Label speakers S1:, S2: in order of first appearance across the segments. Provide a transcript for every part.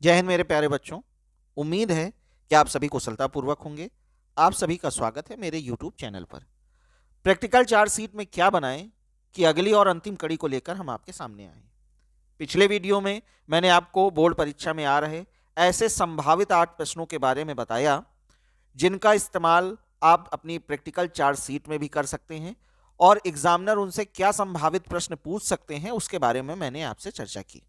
S1: जय हिंद मेरे प्यारे बच्चों। उम्मीद है कि आप सभी कुशलतापूर्वक होंगे। आप सभी का स्वागत है मेरे YouTube चैनल पर। प्रैक्टिकल चार्ट शीट में क्या बनाएं कि अगली और अंतिम कड़ी को लेकर हम आपके सामने आए। पिछले वीडियो में मैंने आपको बोर्ड परीक्षा में आ रहे ऐसे संभावित 8 प्रश्नों के बारे में बताया जिनका इस्तेमाल आप अपनी प्रैक्टिकल चार्ट शीट में भी कर सकते हैं और एग्जामिनर उनसे क्या संभावित प्रश्न पूछ सकते हैं उसके बारे में मैंने आपसे चर्चा की।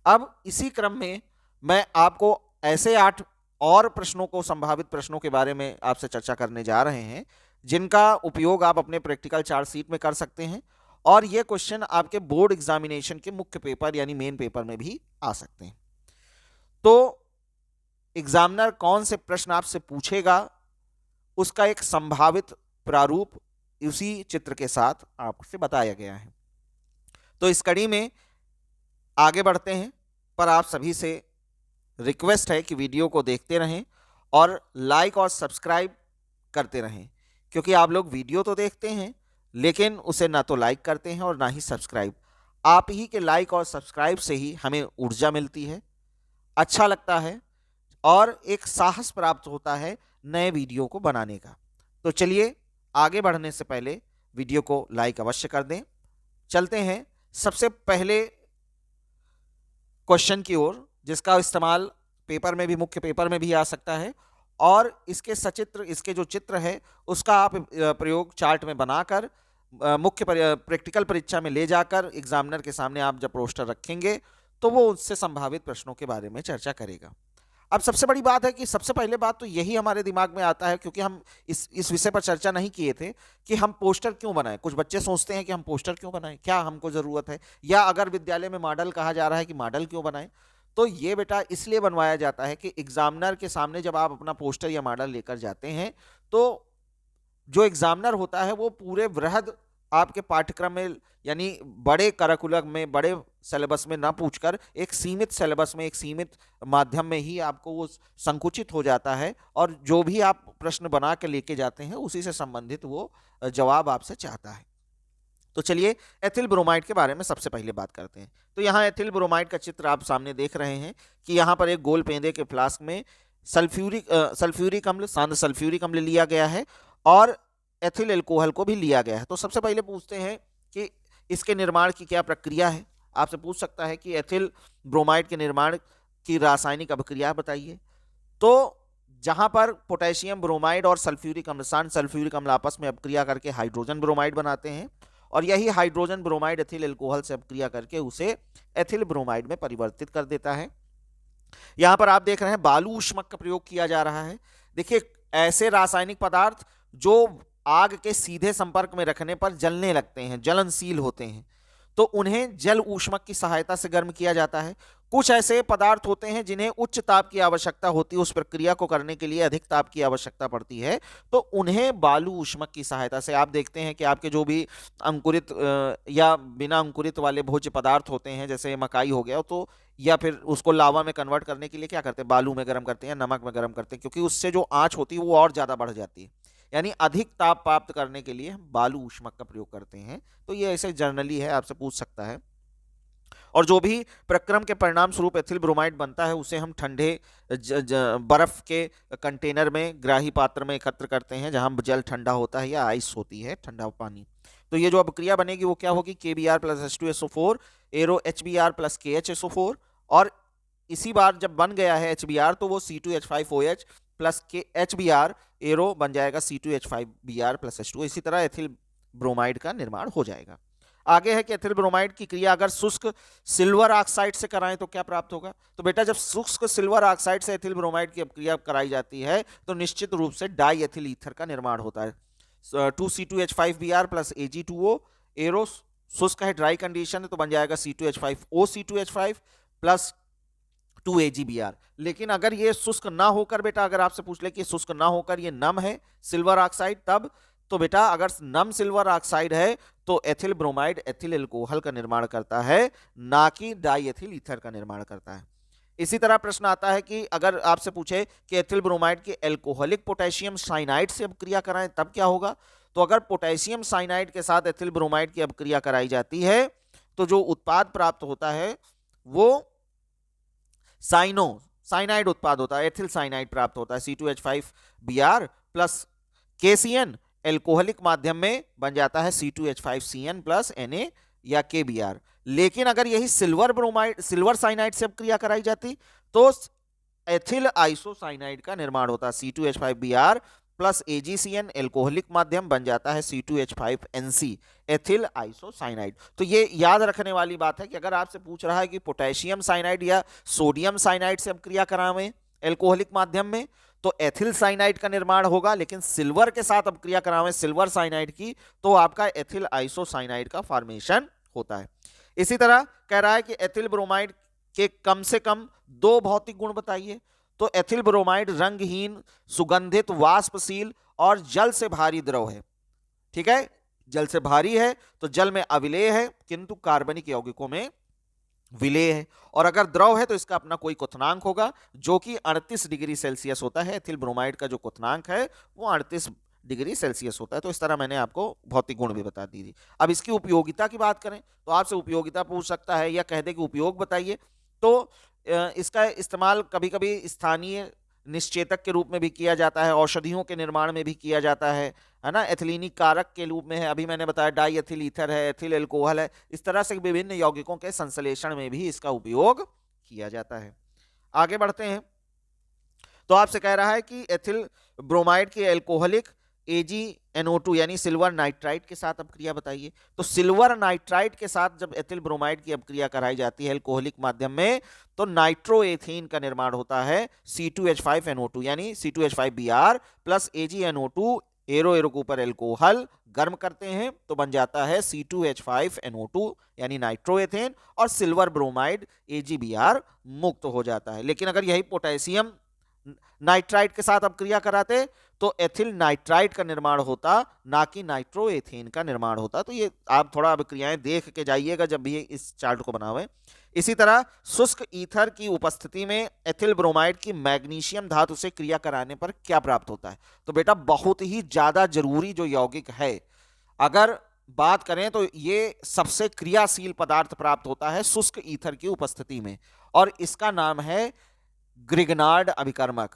S1: अब इसी क्रम में मैं आपको ऐसे 8 और प्रश्नों को, संभावित प्रश्नों के बारे में आपसे चर्चा करने जा रहे हैं जिनका उपयोग आप अपने प्रैक्टिकल चार्ट शीट में कर सकते हैं और ये क्वेश्चन आपके बोर्ड एग्जामिनेशन के मुख्य पेपर यानी मेन पेपर में भी आ सकते हैं। तो एग्जामिनर कौन से प्रश्न आपसे पूछेगा उसका एक संभावित प्रारूप उसी चित्र के साथ आपसे बताया गया है। तो इस कड़ी में आगे बढ़ते हैं, पर आप सभी से रिक्वेस्ट है कि वीडियो को देखते रहें और लाइक और सब्सक्राइब करते रहें, क्योंकि आप लोग वीडियो तो देखते हैं लेकिन उसे ना तो लाइक करते हैं और ना ही सब्सक्राइब। आप ही के लाइक और सब्सक्राइब से ही हमें ऊर्जा मिलती है, अच्छा लगता है और एक साहस प्राप्त होता है नए वीडियो को बनाने का। तो चलिए आगे बढ़ने से पहले वीडियो को लाइक अवश्य कर दें। चलते हैं सबसे पहले क्वेश्चन की ओर, जिसका इस्तेमाल पेपर में भी, मुख्य पेपर में भी आ सकता है और इसके सचित्र, इसके जो चित्र है उसका आप प्रयोग चार्ट में बनाकर मुख्य प्रैक्टिकल परीक्षा में ले जाकर एग्जामिनर के सामने आप जब पोस्टर रखेंगे तो वो उससे संभावित प्रश्नों के बारे में चर्चा करेगा। अब सबसे बड़ी बात है कि सबसे पहले बात तो यही हमारे दिमाग में आता है, क्योंकि हम इस विषय पर चर्चा नहीं किए थे कि हम पोस्टर क्यों बनाएं। कुछ बच्चे सोचते हैं कि हम पोस्टर क्यों बनाएं, क्या हमको ज़रूरत है, या अगर विद्यालय में मॉडल कहा जा रहा है कि मॉडल क्यों बनाएं। तो ये बेटा इसलिए बनवाया जाता है कि एग्जामिनर के सामने जब आप अपना पोस्टर या मॉडल लेकर जाते हैं तो जो एग्जामिनर होता है वो पूरे वृहद आपके पाठ्यक्रम में यानी बड़े करिकुलम में, बड़े सिलेबस में ना पूछकर एक सीमित सिलेबस में, एक सीमित माध्यम में ही आपको वो संकुचित हो जाता है और जो भी आप प्रश्न बना के लेके जाते हैं उसी से संबंधित वो जवाब आपसे चाहता है। तो चलिए एथिल ब्रोमाइड के बारे में सबसे पहले बात करते हैं। तो यहाँ एथिल ब्रोमाइड का चित्र आप सामने देख रहे हैं कि यहाँ पर एक गोल पेंदे के फ्लास्क में सल्फ्यूरिक अम्ल, शांत सल्फ्यूरिक अम्ल लिया गया है और एथिल एल्कोहल को भी लिया गया है। तो सबसे पहले पूछते हैं कि इसके निर्माण की क्या प्रक्रिया है। आपसे पूछ सकता है कि एथिल ब्रोमाइड के निर्माण की रासायनिक अभिक्रिया बताइए। तो जहां पर पोटेशियम ब्रोमाइड और सल्फ्यूरिक अम्ल, शांत सल्फ्यूरिक अम्ल आपस में अभिक्रिया करके हाइड्रोजन ब्रोमाइड बनाते हैं और यही हाइड्रोजन ब्रोमाइड एथिल एल्कोहल से अभिक्रिया करके उसे एथिल ब्रोमाइड में परिवर्तित कर देता है। यहां पर आप देख रहे हैं बालू ऊष्मक का प्रयोग किया जा रहा है। देखिए, ऐसे रासायनिक पदार्थ जो आग के सीधे संपर्क में रखने पर जलने लगते हैं, ज्वलनशील होते हैं, तो उन्हें जल ऊष्मक की सहायता से गर्म किया जाता है। कुछ ऐसे पदार्थ होते हैं जिन्हें उच्च ताप की आवश्यकता होती है, उस प्रक्रिया को करने के लिए अधिक ताप की आवश्यकता पड़ती है, तो उन्हें बालू ऊष्मक की सहायता से, आप देखते हैं कि आपके जो भी अंकुरित या बिना अंकुरित वाले भोज्य पदार्थ होते हैं, जैसे मकाई हो गया, तो या फिर उसको लावा में कन्वर्ट करने के लिए क्या करते हैं, बालू में गर्म करते हैं, नमक में गर्म करते हैं, क्योंकि उससे जो आंच होती है वो और ज्यादा बढ़ जाती है। यानी अधिक ताप प्राप्त करने के लिए हम बालू ऊष्मक का प्रयोग करते हैं। तो ये ऐसे जर्नली है, आपसे पूछ सकता है। और जो भी प्रक्रम के परिणाम स्वरूप एथिल ब्रोमाइड बनता है उसे हम ठंडे बर्फ के कंटेनर में, ग्राही पात्र में एकत्र करते हैं जहां जल ठंडा होता है या आइस होती है, ठंडा पानी। तो ये जो अभिक्रिया बनेगी वो क्या होगी, KBr plus H2SO4 arrow HBr plus KHSO4, और इसी बार जब बन गया है HBr तो वो C2H5OH प्लस HBr एरो बन जाएगा C2H5Br प्लस H2। इसी तरह एथिल ब्रोमाइड का निर्माण हो जाएगा। आगे है कि एथिल ब्रोमाइड की क्रिया अगर शुष्क सिल्वर ऑक्साइड से कराएं तो क्या प्राप्त होगा। तो बेटा जब शुष्क सिल्वर ऑक्साइड से एथिल ब्रोमाइड की क्रिया कराई जाती है तो निश्चित रूप से डाई एथिल ईथर का निर्माण होता है। 2C2H5Br प्लस Ag2O एरो शुष्क है, ड्राई कंडीशन है, तो बन जाएगा C2H5OC2H5 प्लस 2AgBr। लेकिन अगर ये शुष्क ना होकर, बेटा अगर आपसे पूछ ले कि शुष्क ना होकर ये नम है सिल्वर ऑक्साइड, तब तो बेटा अगर नम सिल्वर ऑक्साइड है तो एथिल ब्रोमाइड एथिल एल्कोहल का निर्माण करता है, ना कि डाई एथिल ईथर का निर्माण करता है। इसी तरह प्रश्न आता है कि अगर आपसे पूछे कि एथिल ब्रोमाइड के एल्कोहलिक पोटेशियम साइनाइड से अभिक्रिया कराएं तब क्या होगा। तो अगर पोटेशियम साइनाइड के साथ एथिल ब्रोमाइड की अभिक्रिया कराई जाती है तो जो उत्पाद प्राप्त होता है वो साइनाइड उत्पाद होता है, एथिल साइनाइड प्राप्त होता है, C2H5Br प्लस KCN एल्कोहलिक माध्यम में बन जाता है C2H5CN प्लस Na या KBr। लेकिन अगर यही सिल्वर साइनाइड से क्रिया कराई जाती तो एथिल आइसोसाइनाइड का निर्माण होता है, C2H5Br प्लस AgCN एल्कोहलिक माध्यम बन जाता है C2H5NC एथिल आइसोसाइनाइड। तो ये याद रखने वाली बात है कि अगर आपसे पूछ रहा है कि पोटेशियम साइनाइड या सोडियम साइनाइड से अब क्रिया करावें एल्कोहलिक माध्यम में तो एथिल साइनाइड का निर्माण होगा, लेकिन सिल्वर के साथ अब क्रिया करावें सिल्वर साइनाइड की तो आपका एथिल आइसोसाइनाइड का फॉर्मेशन होता है। इसी तरह कह रहा है कि एथिल ब्रोमाइड के कम से कम 2 भौतिक गुण बताइए। तो एथिल ब्रोमाइड रंगहीन, सुगंधित, वाष्पशील और जल से भारी द्रव है। ठीक है, जल से भारी है तो जल में अविलेय है किंतु कार्बनिक यौगिकों में विलेय है, और अगर द्रव है तो इसका अपना कोई क्वथनांक होगा जो कि 38 डिग्री सेल्सियस होता है। एथिल ब्रोमाइड का जो क्वथनांक है वो 38 डिग्री सेल्सियस होता है। तो इस तरह मैंने आपको भौतिक गुण भी बता दी थी। अब इसकी उपयोगिता की बात करें तो आपसे उपयोगिता पूछ सकता है या कह दे कि उपयोग बताइए, तो इसका इस्तेमाल कभी कभी स्थानीय निश्चेतक के रूप में भी किया जाता है, औषधियों के निर्माण में भी किया जाता है ना, एथिलीनी कारक के रूप में है, अभी मैंने बताया डाई एथिल ईथर है, एथिल एल्कोहल है, इस तरह से विभिन्न यौगिकों के संश्लेषण में भी इसका उपयोग किया जाता है। आगे बढ़ते हैं तो आपसे कह रहा है कि एथिल ब्रोमाइड के एल्कोहलिक AgNO2 यानी सिल्वर नाइट्राइड के साथ अब क्रिया बताइए। तो सिल्वर नाइट्राइड के साथ जब एथिल ब्रोमाइड की अब क्रिया कराई जाती है एल्कोहलिक माध्यम में तो नाइट्रोएथेन का निर्माण होता है C2H5NO2 यानी C2H5Br plus AgNO2, arrow arrow के ऊपर एल्कोहल गर्म करते हैं तो बन जाता है C2H5NO2 यानी नाइट्रोएथेन, और सिल्वर ब्रोमाइड AgBr मुक्त हो जाता है। लेकिन अगर यही पोटेशियम नाइट्राइड के साथ अब क्रिया कराते तो एथिल नाइट्राइड का निर्माण होता, ना कि नाइट्रोएथेन का निर्माण होता। तो ये आप थोड़ा अब क्रियाएं देख के जाइएगा जब भी इस चार्ट को बनावें। इसी तरह शुष्क ईथर की उपस्थिति में एथिल ब्रोमाइड की मैग्नीशियम धातु से क्रिया कराने पर क्या प्राप्त होता है। तो बेटा बहुत ही ज्यादा जरूरी जो यौगिक है, अगर बात करें तो ये सबसे क्रियाशील पदार्थ प्राप्त होता है शुष्क ईथर की उपस्थिति में, और इसका नाम है ग्रिगनार्ड अभिकर्मक।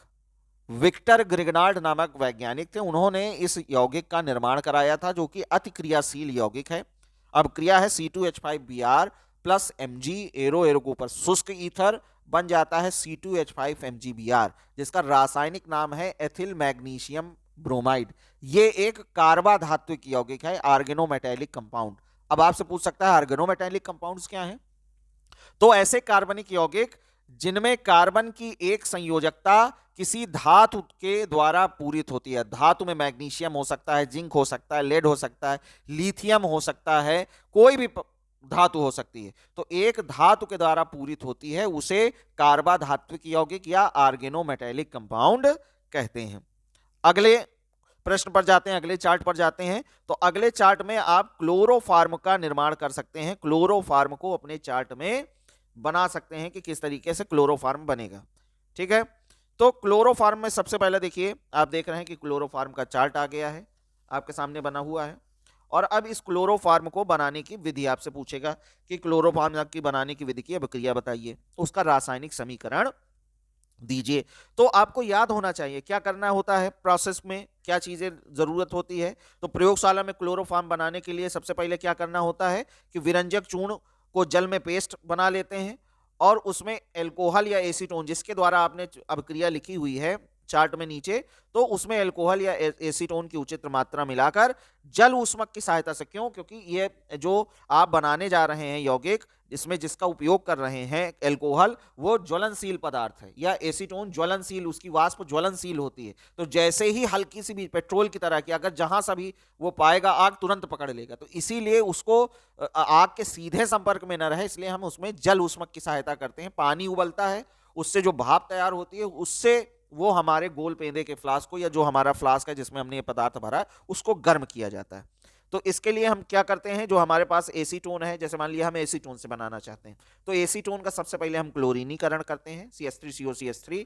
S1: विक्टर ग्रिगनार्ड नामक वैज्ञानिक थे, उन्होंने इस यौगिक का निर्माण कराया था जो कि अति क्रियाशील यौगिक है। अब क्रिया है C2H5Br plus Mg, arrow arrow के ऊपर शुष्क ईथर बन जाता है C2H5MgBr जिसका रासायनिक नाम है एथिल मैग्नीशियम ब्रोमाइड। ये एक कार्बाधात्विक यौगिक है, आर्गेनोमेटैलिक कंपाउंड। अब आपसे पूछ सकता है आर्गेनोमेटैलिक कंपाउंड्स क्या हैं। तो ऐसे कार्बनिक यौगिक जिनमें कार्बन की एक संयोजकता किसी धातु के द्वारा पूरित होती है। धातु में मैग्नीशियम हो सकता है, जिंक हो सकता है, लेड हो सकता है, लिथियम हो सकता है, कोई भी धातु हो सकती है। तो एक धातु के द्वारा पूरित होती है उसे कार्बाधात्विक यौगिक या आर्गेनोमेटैलिक कंपाउंड कहते हैं। अगले प्रश्न पर जाते हैं, अगले चार्ट पर जाते हैं। तो अगले चार्ट में आप क्लोरोफार्म का निर्माण कर सकते हैं। क्लोरोफार्म को अपने चार्ट में बना सकते हैं कि किस तरीके से क्लोरोफार्म बनेगा। ठीक है, तो क्लोरोफार्म में सबसे पहले देखिए, आप देख रहे हैं कि क्लोरोफार्म का चार्ट आ गया है, आपके सामने बना हुआ है। और अब इस क्लोरोफार्म को बनाने की विधि आपसे पूछेगा कि क्लोरोफार्म की बनाने की विधि की अभिक्रिया बताइए, उसका रासायनिक समीकरण दीजिए। तो आपको याद होना चाहिए क्या करना होता है, प्रोसेस में क्या चीजें जरूरत होती है। तो प्रयोगशाला में क्लोरोफार्म बनाने के लिए सबसे पहले क्या करना होता है कि विरंजक चूर्ण को जल में पेस्ट बना लेते हैं और उसमें एल्कोहल या एसीटोन, जिसके द्वारा आपने अभिक्रिया लिखी हुई है चार्ट में नीचे, तो उसमें एल्कोहल या एसीटोन की उचित मात्रा मिलाकर जल ऊष्मक की सहायता से, क्यों, क्योंकि ये जो आप बनाने जा रहे हैं यौगिक, इसमें जिसका उपयोग कर रहे हैं एल्कोहल, वो ज्वलनशील पदार्थ है, या एसीटोन ज्वलनशील, उसकी वाष्प ज्वलनशील होती है। तो जैसे ही हल्की सी भी पेट्रोल की तरह की अगर जहां सा भी वो पाएगा आग तुरंत पकड़ लेगा। तो इसीलिए उसको आग के सीधे संपर्क में न रहे, इसलिए हम उसमें जल ऊष्मक की सहायता करते हैं। पानी उबलता है, उससे जो भाप तैयार होती है उससे वो हमारे गोल पेंदे के फ्लास्क को, या जो हमारा फ्लास्क है जिसमें हमने ये पदार्थ भरा, उसको गर्म किया जाता है। तो इसके लिए हम क्या करते हैं, जो हमारे पास एसीटोन है, जैसे मान लिया हम एसीटोन से बनाना चाहते हैं, तो एसीटोन का सबसे पहले हम क्लोरीनीकरण करते हैं, CH3COCH3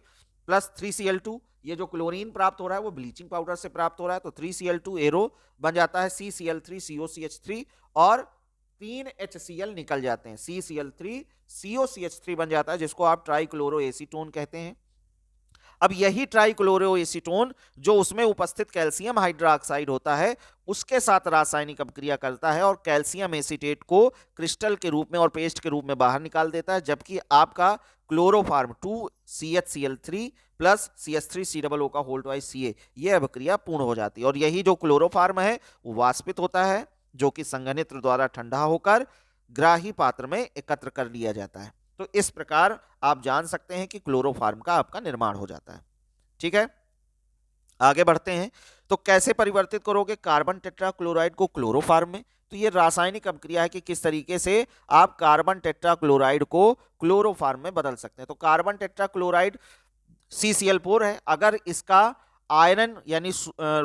S1: प्लस 3Cl2। ये जो क्लोरीन प्राप्त हो रहा है वो ब्लीचिंग पाउडर से प्राप्त हो रहा है, तो 3Cl2 एरो बन जाता है CCl3COCH3 और 3 HCl निकल जाते हैं, CCl3 COCH3 बन जाता है, जिसको आप ट्राइक्लोरो एसीटोन कहते हैं। अब यही ट्राइक्लोरो एसीटोन जो उसमें उपस्थित कैल्शियम हाइड्रोक्साइड होता है उसके साथ रासायनिक अभिक्रिया करता है और कैल्शियम एसीटेट को क्रिस्टल के रूप में और पेस्ट के रूप में बाहर निकाल देता है, जबकि आपका क्लोरोफार्म 2CHCl3 प्लस CH3COO का होल ट्वाइस Ca, यह अभिक्रिया पूर्ण हो जाती है। और यही जो क्लोरोफार्म है वो वाष्पित होता है, जो कि संघनित्र द्वारा ठंडा होकर ग्राही पात्र में एकत्र कर लिया जाता है। तो इस प्रकार आप जान सकते हैं कि क्लोरोफार्म का आपका निर्माण हो जाता है। ठीक है, आगे बढ़ते हैं। तो कैसे परिवर्तित करोगे कार्बन टेट्राक्लोराइड को क्लोरोफार्म में? तो ये रासायनिक अभिक्रिया है कि किस तरीके से आप कार्बन टेट्राक्लोराइड को क्लोरोफार्म में बदल सकते हैं। तो कार्बन टेट्राक्लोराइड CCl4 है, अगर इसका आयरन यानी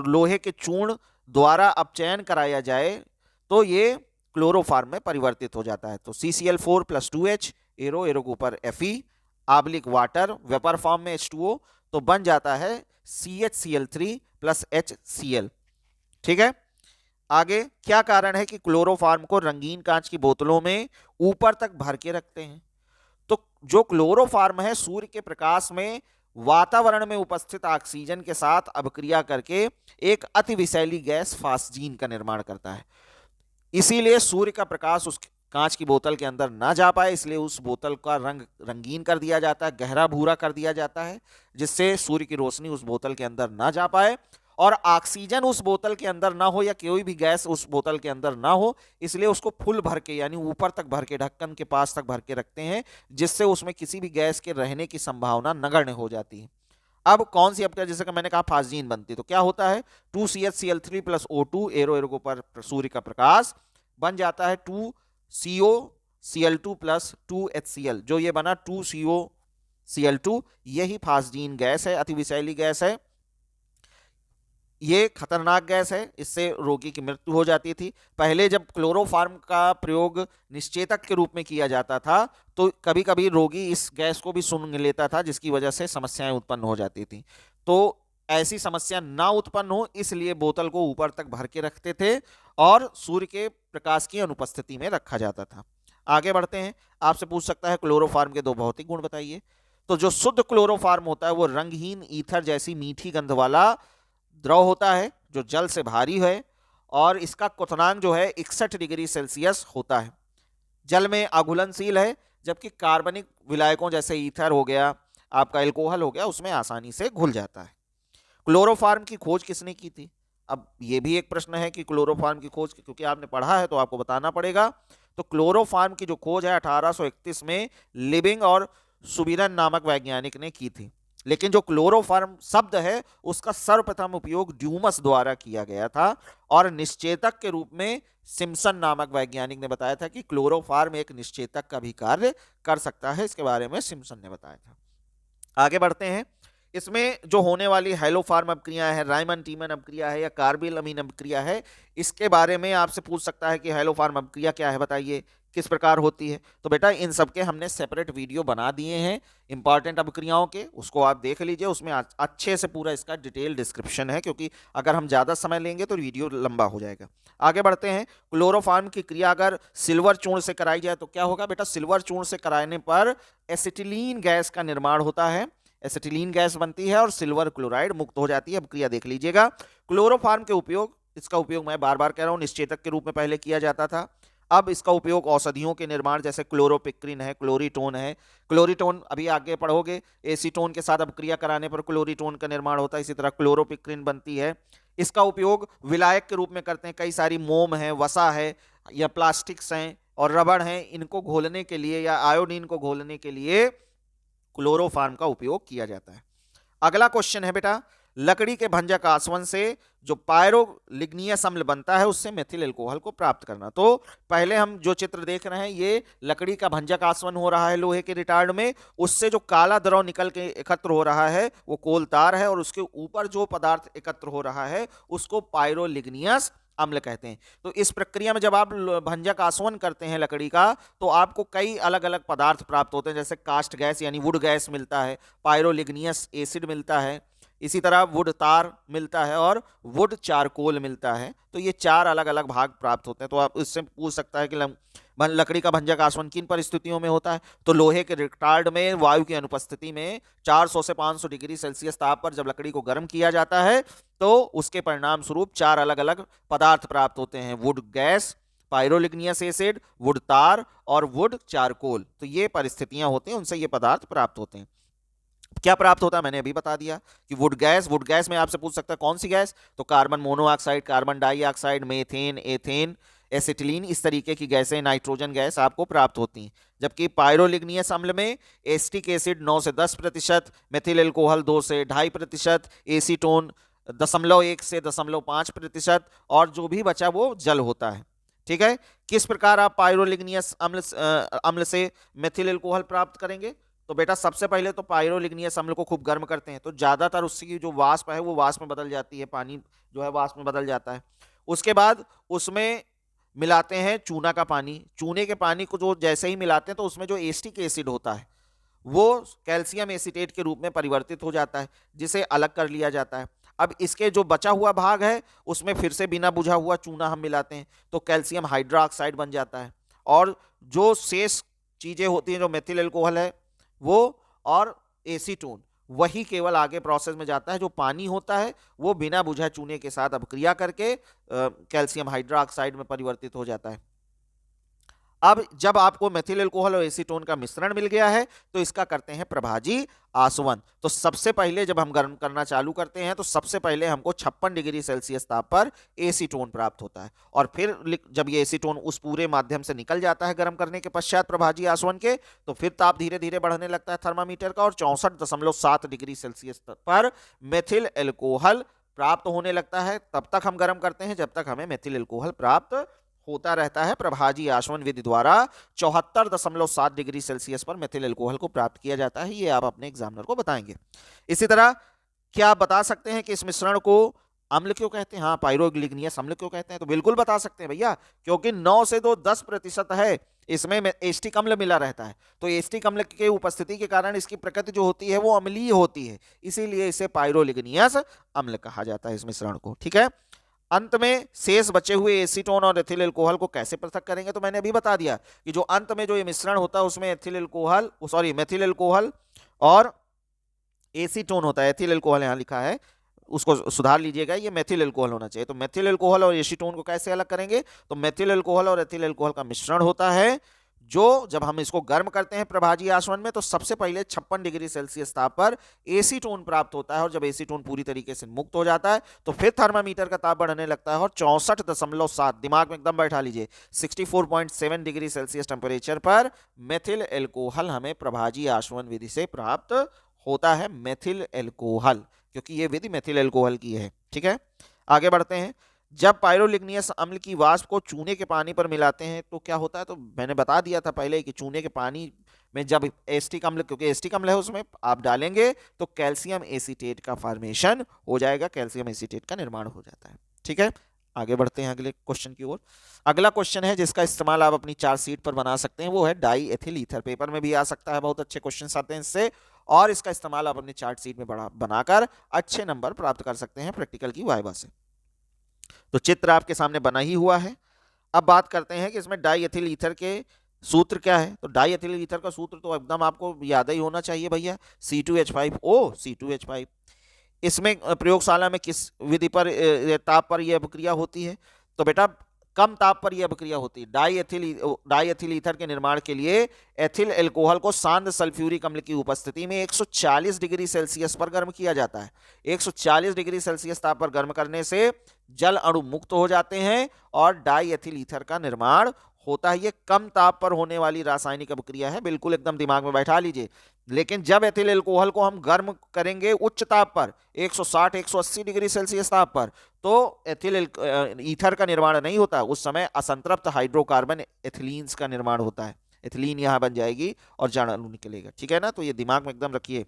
S1: लोहे के चूर्ण द्वारा अपचयन कराया जाए तो ये क्लोरोफार्म में परिवर्तित हो जाता है। तो CCl4 + 2H, एरो एरो के ऊपर Fe आबलिक वाटर, वेपर फॉर्म में H2O, तो बन जाता है CHCl3 + HCl। ठीक है, आगे क्या कारण है कि क्लोरोफार्म को रंगीन कांच की बोतलों में ऊपर तक भर के रखते हैं? तो जो क्लोरोफार्म है सूर्य के प्रकाश में वातावरण में उपस्थित ऑक्सीजन के साथ अभिक्रिया करके एक अति विषैली गैस फास्जीन का निर्माण करता है। इसीलिए सूर्य का प्रकाश उस कांच की बोतल के अंदर ना जा पाए, इसलिए उस बोतल का रंग रंगीन कर दिया जाता है, गहरा भूरा कर दिया जाता है, जिससे सूर्य की रोशनी उस बोतल के अंदर ना जा पाए और ऑक्सीजन उस बोतल के अंदर ना हो या कोई भी गैस उस बोतल के अंदर ना हो, इसलिए उसको फुल भर के यानी ऊपर तक भर के, ढक्कन के पास तक भर के रखते हैं, जिससे उसमें किसी भी गैस के रहने की संभावना नगण्य हो जाती है। अब कौन सी अभिक्रिया, जैसे कि मैंने कहा फास्जीन बनती है, तो क्या होता है 2CHCl3 + O2, एरो एरो के ऊपर सूर्य का प्रकाश, बन जाता है 2COCl2 + 2HCl, जो ये बना 2COCl2, यही फास्जीन गैस है, अति विषैली गैस है, ये खतरनाक गैस है, इससे रोगी की मृत्यु हो जाती थी। पहले जब क्लोरोफार्म का प्रयोग निश्चेतक के रूप में किया जाता था तो कभी कभी रोगी इस गैस को भी सूंघ लेता था, जिसकी वजह से समस्याएं उत्पन्न हो जाती थी। तो ऐसी समस्या ना उत्पन्न हो इसलिए बोतल को ऊपर तक भर के रखते थे और सूर्य के प्रकाश की अनुपस्थिति में रखा जाता था। आगे बढ़ते हैं, आपसे पूछ सकता है क्लोरोफार्म के 2 भौतिक गुण बताइए। तो जो शुद्ध क्लोरोफार्म होता है वो रंगहीन ईथर जैसी मीठी गंध वाला द्रव होता है जो जल से भारी है और इसका क्वथनांक जो है 61 डिग्री सेल्सियस होता है, जल में अघुलनशील है, जबकि कार्बनिक विलायकों जैसे ईथर हो गया, आपका एल्कोहल हो गया, उसमें आसानी से घुल जाता है। क्लोरोफार्म की खोज किसने की थी? अब ये भी एक प्रश्न है कि क्लोरोफार्म की खोज, क्योंकि आपने पढ़ा है तो आपको बताना पड़ेगा। तो क्लोरोफार्म की जो खोज है 1831 में लिविंग और सुबिरन नामक वैज्ञानिक ने की थी, लेकिन जो क्लोरोफार्म शब्द है उसका सर्वप्रथम उपयोग ड्यूमस द्वारा किया गया था और निश्चेतक के रूप में सिम्पसन नामक वैज्ञानिक ने बताया था कि क्लोरोफार्म एक निश्चेतक का भी कार्य कर सकता है, इसके बारे में सिम्पसन ने बताया था। आगे बढ़ते हैं, इसमें जो होने वाली हैलोफार्म अभिक्रिया है, रायमन टीमन अभिक्रिया है या कार्बिल अमीन अभिक्रिया है, इसके बारे में आपसे पूछ सकता है कि हैलोफार्म अभिक्रिया क्या है, बताइए किस प्रकार होती है। तो बेटा इन सब के हमने सेपरेट वीडियो बना दिए हैं इंपॉर्टेंट अभिक्रियाओं के, उसको आप देख लीजिए, उसमें अच्छे से पूरा इसका डिटेल डिस्क्रिप्शन है, क्योंकि अगर हम ज़्यादा समय लेंगे तो वीडियो लंबा हो जाएगा। आगे बढ़ते हैं, क्लोरोफार्म की क्रिया अगर सिल्वर चूर्ण से कराई जाए तो क्या होगा बेटा? सिल्वर चूर्ण से कराने पर एसिटिलीन गैस का निर्माण होता है, एसिटिलीन गैस बनती है और सिल्वर क्लोराइड मुक्त हो जाती है। अभिक्रिया देख लीजिएगा। क्लोरोफार्म के उपयोग, इसका उपयोग मैं बार बार कह रहा हूं निश्चेतक के रूप में पहले किया जाता था, अब इसका उपयोग औषधियों के निर्माण जैसे क्लोरोपिक्रिन है, क्लोरीटोन है, क्लोरीटोन अभी आगे पढ़ोगे, एसीटोन के साथ अभिक्रिया कराने पर क्लोरीटोन का निर्माण होता है, इसी तरह क्लोरोपिक्रिन बनती है। इसका उपयोग विलायक के रूप में करते हैं, कई सारी मोम है, वसा है या प्लास्टिक्स हैं और रबड़ हैं, इनको घोलने के लिए या आयोडीन को घोलने के लिए क्लोरोफार्म का उपयोग किया जाता है। अगला क्वेश्चन है बेटा, लकड़ी के भंजक आसवन से जो पायरोलिग्नियस अम्ल बनता है उससे मेथिल अल्कोहल को प्राप्त करना। तो पहले हम जो चित्र देख रहे हैं ये लकड़ी का भंजक आसवन हो रहा है लोहे के रिटार्ड में, उससे जो काला द्रव निकल के एकत्र हो रहा है वो कोल तार है और उसके ऊपर जो पदार्थ एकत्र हो रहा है उसको पायरोलिग्नियस अम्ल कहते हैं। तो इस प्रक्रिया में जब आप भंजक आसवन करते हैं लकड़ी का तो आपको कई अलग अलग पदार्थ प्राप्त होते हैं, जैसे कास्ट गैस यानी वुड गैस मिलता है, पायरोलिग्नियस एसिड मिलता है, इसी तरह वुड तार मिलता है और वुड चारकोल मिलता है। तो ये 4 अलग अलग भाग प्राप्त होते हैं। तो आप इससे पूछ सकता है कि लकड़ी का भंजक आसवन किन परिस्थितियों में होता है? तो लोहे के रिटार्ड में वायु की अनुपस्थिति में 400 से 500 डिग्री सेल्सियस ताप पर जब लकड़ी को गर्म किया जाता है तो उसके परिणाम स्वरूप 4 अलग अलग पदार्थ प्राप्त होते हैं, वुड गैस, पायरोलिग्नियस एसिड, वुड तार और वुड चारकोल। तो ये परिस्थितियां होती हैं, उनसे ये पदार्थ प्राप्त होते हैं। क्या प्राप्त होता है मैंने अभी बता दिया कि वुड गैस में आपसे पूछ सकता है कौन सी गैस? तो carbon monoxide, carbon dioxide, methane, ethane, acetylene, इस तरीके की गैसें, नाइट्रोजन गैस आपको प्राप्त होती हैं। जबकि पायरोलिग्नियस अम्ल में एस्टिक एसिड 9 से 10%, मेथिल एल्कोहल 2 से 2.5%, एसीटोन 0.1 से 0.5% और जो भी बचा वो जल होता है। ठीक है, किस प्रकार आप पायरोलिग्नियस अम्ल से मेथिल एल्कोहल प्राप्त करेंगे? तो बेटा सबसे पहले तो पायरोलिग्नियस अम्ल को खूब गर्म करते हैं तो ज्यादातर उसकी जो वाष्प है वो वाष्प में बदल जाती है, पानी जो है वाष्प में बदल जाता है। उसके बाद उसमें मिलाते हैं चूना का पानी। चूने के पानी को जो जैसे ही मिलाते हैं तो उसमें जो एस्टिक एसिड होता है वो कैल्शियम एसीटेट के रूप में परिवर्तित हो जाता है, जिसे अलग कर लिया जाता है। अब इसके जो बचा हुआ भाग है उसमें फिर से बिना बुझा हुआ चूना हम मिलाते हैं तो कैल्शियम हाइड्रोक्साइड बन जाता है। और जो शेष चीजें होती हैं जो मेथिल एल्कोहल है वो और एसीटोन, वही केवल आगे प्रोसेस में जाता है। जो पानी होता है वो बिना बुझा चूने के साथ अभिक्रिया करके कैल्शियम हाइड्रोक्साइड में परिवर्तित हो जाता है। अब जब आपको मेथिल एल्कोहल और एसीटोन का मिश्रण मिल गया है तो इसका करते हैं प्रभाजी आसवन। तो सबसे पहले जब हम गर्म करना चालू करते हैं तो सबसे पहले हमको 56 डिग्री सेल्सियस ताप पर एसीटोन प्राप्त होता है और फिर जब ये एसीटोन उस पूरे माध्यम से निकल जाता है गर्म करने के पश्चात प्रभाजी आसवन के, तो फिर ताप धीरे धीरे बढ़ने लगता है थर्मामीटर का और 64.7 डिग्री सेल्सियस पर मेथिल एल्कोहल प्राप्त होने लगता है। तब तक हम गर्म करते हैं जब तक हमें मेथिल एल्कोहल प्राप्त होता रहता है। प्रभाजी आसवन विधि द्वारा 74.7 डिग्री सेल्सियस पर मेथिल एल्कोहल को प्राप्त किया जाता है। ये आप अपने एग्जामिनर को बताएंगे। इसी तरह क्या आप बता सकते हैं कि इस मिश्रण को अम्ल क्यों कहते हैं? हाँ, पायरोलिग्नियस अम्ल क्यों कहते हैं? तो बिल्कुल बता सकते हैं भैया, क्योंकि 9 से 10% है इसमें एस्टिक अम्ल मिला रहता है। तो एस्टिक अम्ल की उपस्थिति के कारण इसकी प्रकृति जो होती है वो अम्लीय होती है, इसीलिए इसे पायरोलिग्नियस अम्ल कहा जाता है इस मिश्रण को। ठीक है, अंत में शेष बचे हुए एसीटोन और एथिल एल्कोहल को कैसे पृथक करेंगे? तो मैंने अभी बता दिया कि जो अंत में जो ये मिश्रण होता है उसमें मेथिल एल्कोहल और एसीटोन होता है। एथिल एल्कोहल यहाँ लिखा है, उसको सुधार लीजिएगा, ये मेथिल एल्कोहल होना चाहिए। तो मेथिल एल्कोहल और एसीटोन को कैसे अलग करेंगे? तो मेथिल एल्कोहल और एथिल एल्कोहल का मिश्रण होता है जो जब हम इसको गर्म करते हैं प्रभाजी आसवन में तो सबसे पहले 56 डिग्री सेल्सियस ताप पर एसीटोन प्राप्त होता है और जब एसीटोन पूरी तरीके से मुक्त हो जाता है तो फिर थर्मामीटर का ताप बढ़ने लगता है और 64.7, दिमाग में एकदम बैठा लीजिए, 64.7 डिग्री सेल्सियस टेम्परेचर पर मेथिल एल्कोहल हमें प्रभाजी आसवन विधि से प्राप्त होता है। मेथिल एल्कोहल, क्योंकि ये विधि मेथिल एल्कोहल की है। ठीक है, आगे बढ़ते हैं। जब पायरोलिग्नियस अम्ल की वाष्प को चूने के पानी पर मिलाते हैं तो क्या होता है? तो मैंने बता दिया था पहले कि चूने के पानी में जब एस्टिक अम्ल, क्योंकि एस्टिक अम्ल है उसमें आप डालेंगे तो कैल्शियम एसीटेट का फॉर्मेशन हो जाएगा, कैल्शियम एसीटेट का निर्माण हो जाता है। ठीक है, आगे बढ़ते हैं अगले क्वेश्चन की ओर। अगला क्वेश्चन है जिसका इस्तेमाल आप अपनी चार्ट शीट पर बना सकते हैं, वो है डाई एथिल ईथर। पेपर में भी आ सकता है, बहुत अच्छे क्वेश्चन आते हैं इससे, और इसका इस्तेमाल आप अपनी चार्ट शीट में बनाकर अच्छे नंबर प्राप्त कर सकते हैं प्रैक्टिकल की वाइवा से। तो चित्र आपके सामने बना ही हुआ है। अब बात करते हैं कि इसमें डाई एथिल ईथर के सूत्र क्या है। तो डाई एथिल ईथर का सूत्र तो एकदम आपको याद ही होना चाहिए भैया, C2H5O C2H5। इसमें प्रयोगशाला में किस विधि पर ताप पर यह अभिक्रिया होती है? तो बेटा कम ताप पर यह अभिक्रिया होती है। डाई एथिल ईथर के निर्माण के लिए एथिल एल्कोहल को सांद्र सल्फ्यूरिक अम्ल की उपस्थिति में 140 डिग्री सेल्सियस पर गर्म किया जाता है। 140 डिग्री सेल्सियस ताप पर गर्म करने से जल अणु मुक्त हो जाते हैं और डाई एथिल ईथर का निर्माण होता है। ये कम ताप पर होने वाली रासायनिक अभिक्रिया है, बिल्कुल एकदम दिमाग में बैठा लीजिए। लेकिन जब एथिल एल्कोहल को हम गर्म करेंगे उच्च ताप पर 160-180 डिग्री सेल्सियस ताप पर, तो एथिल ईथर का निर्माण नहीं होता। उस समय असंतृप्त हाइड्रोकार्बन एथिलीन्स का निर्माण होता है। एथिलीन यहां बन जाएगी और जल अणु निकलेगा। ठीक है ना, तो ये दिमाग में एकदम रखिए।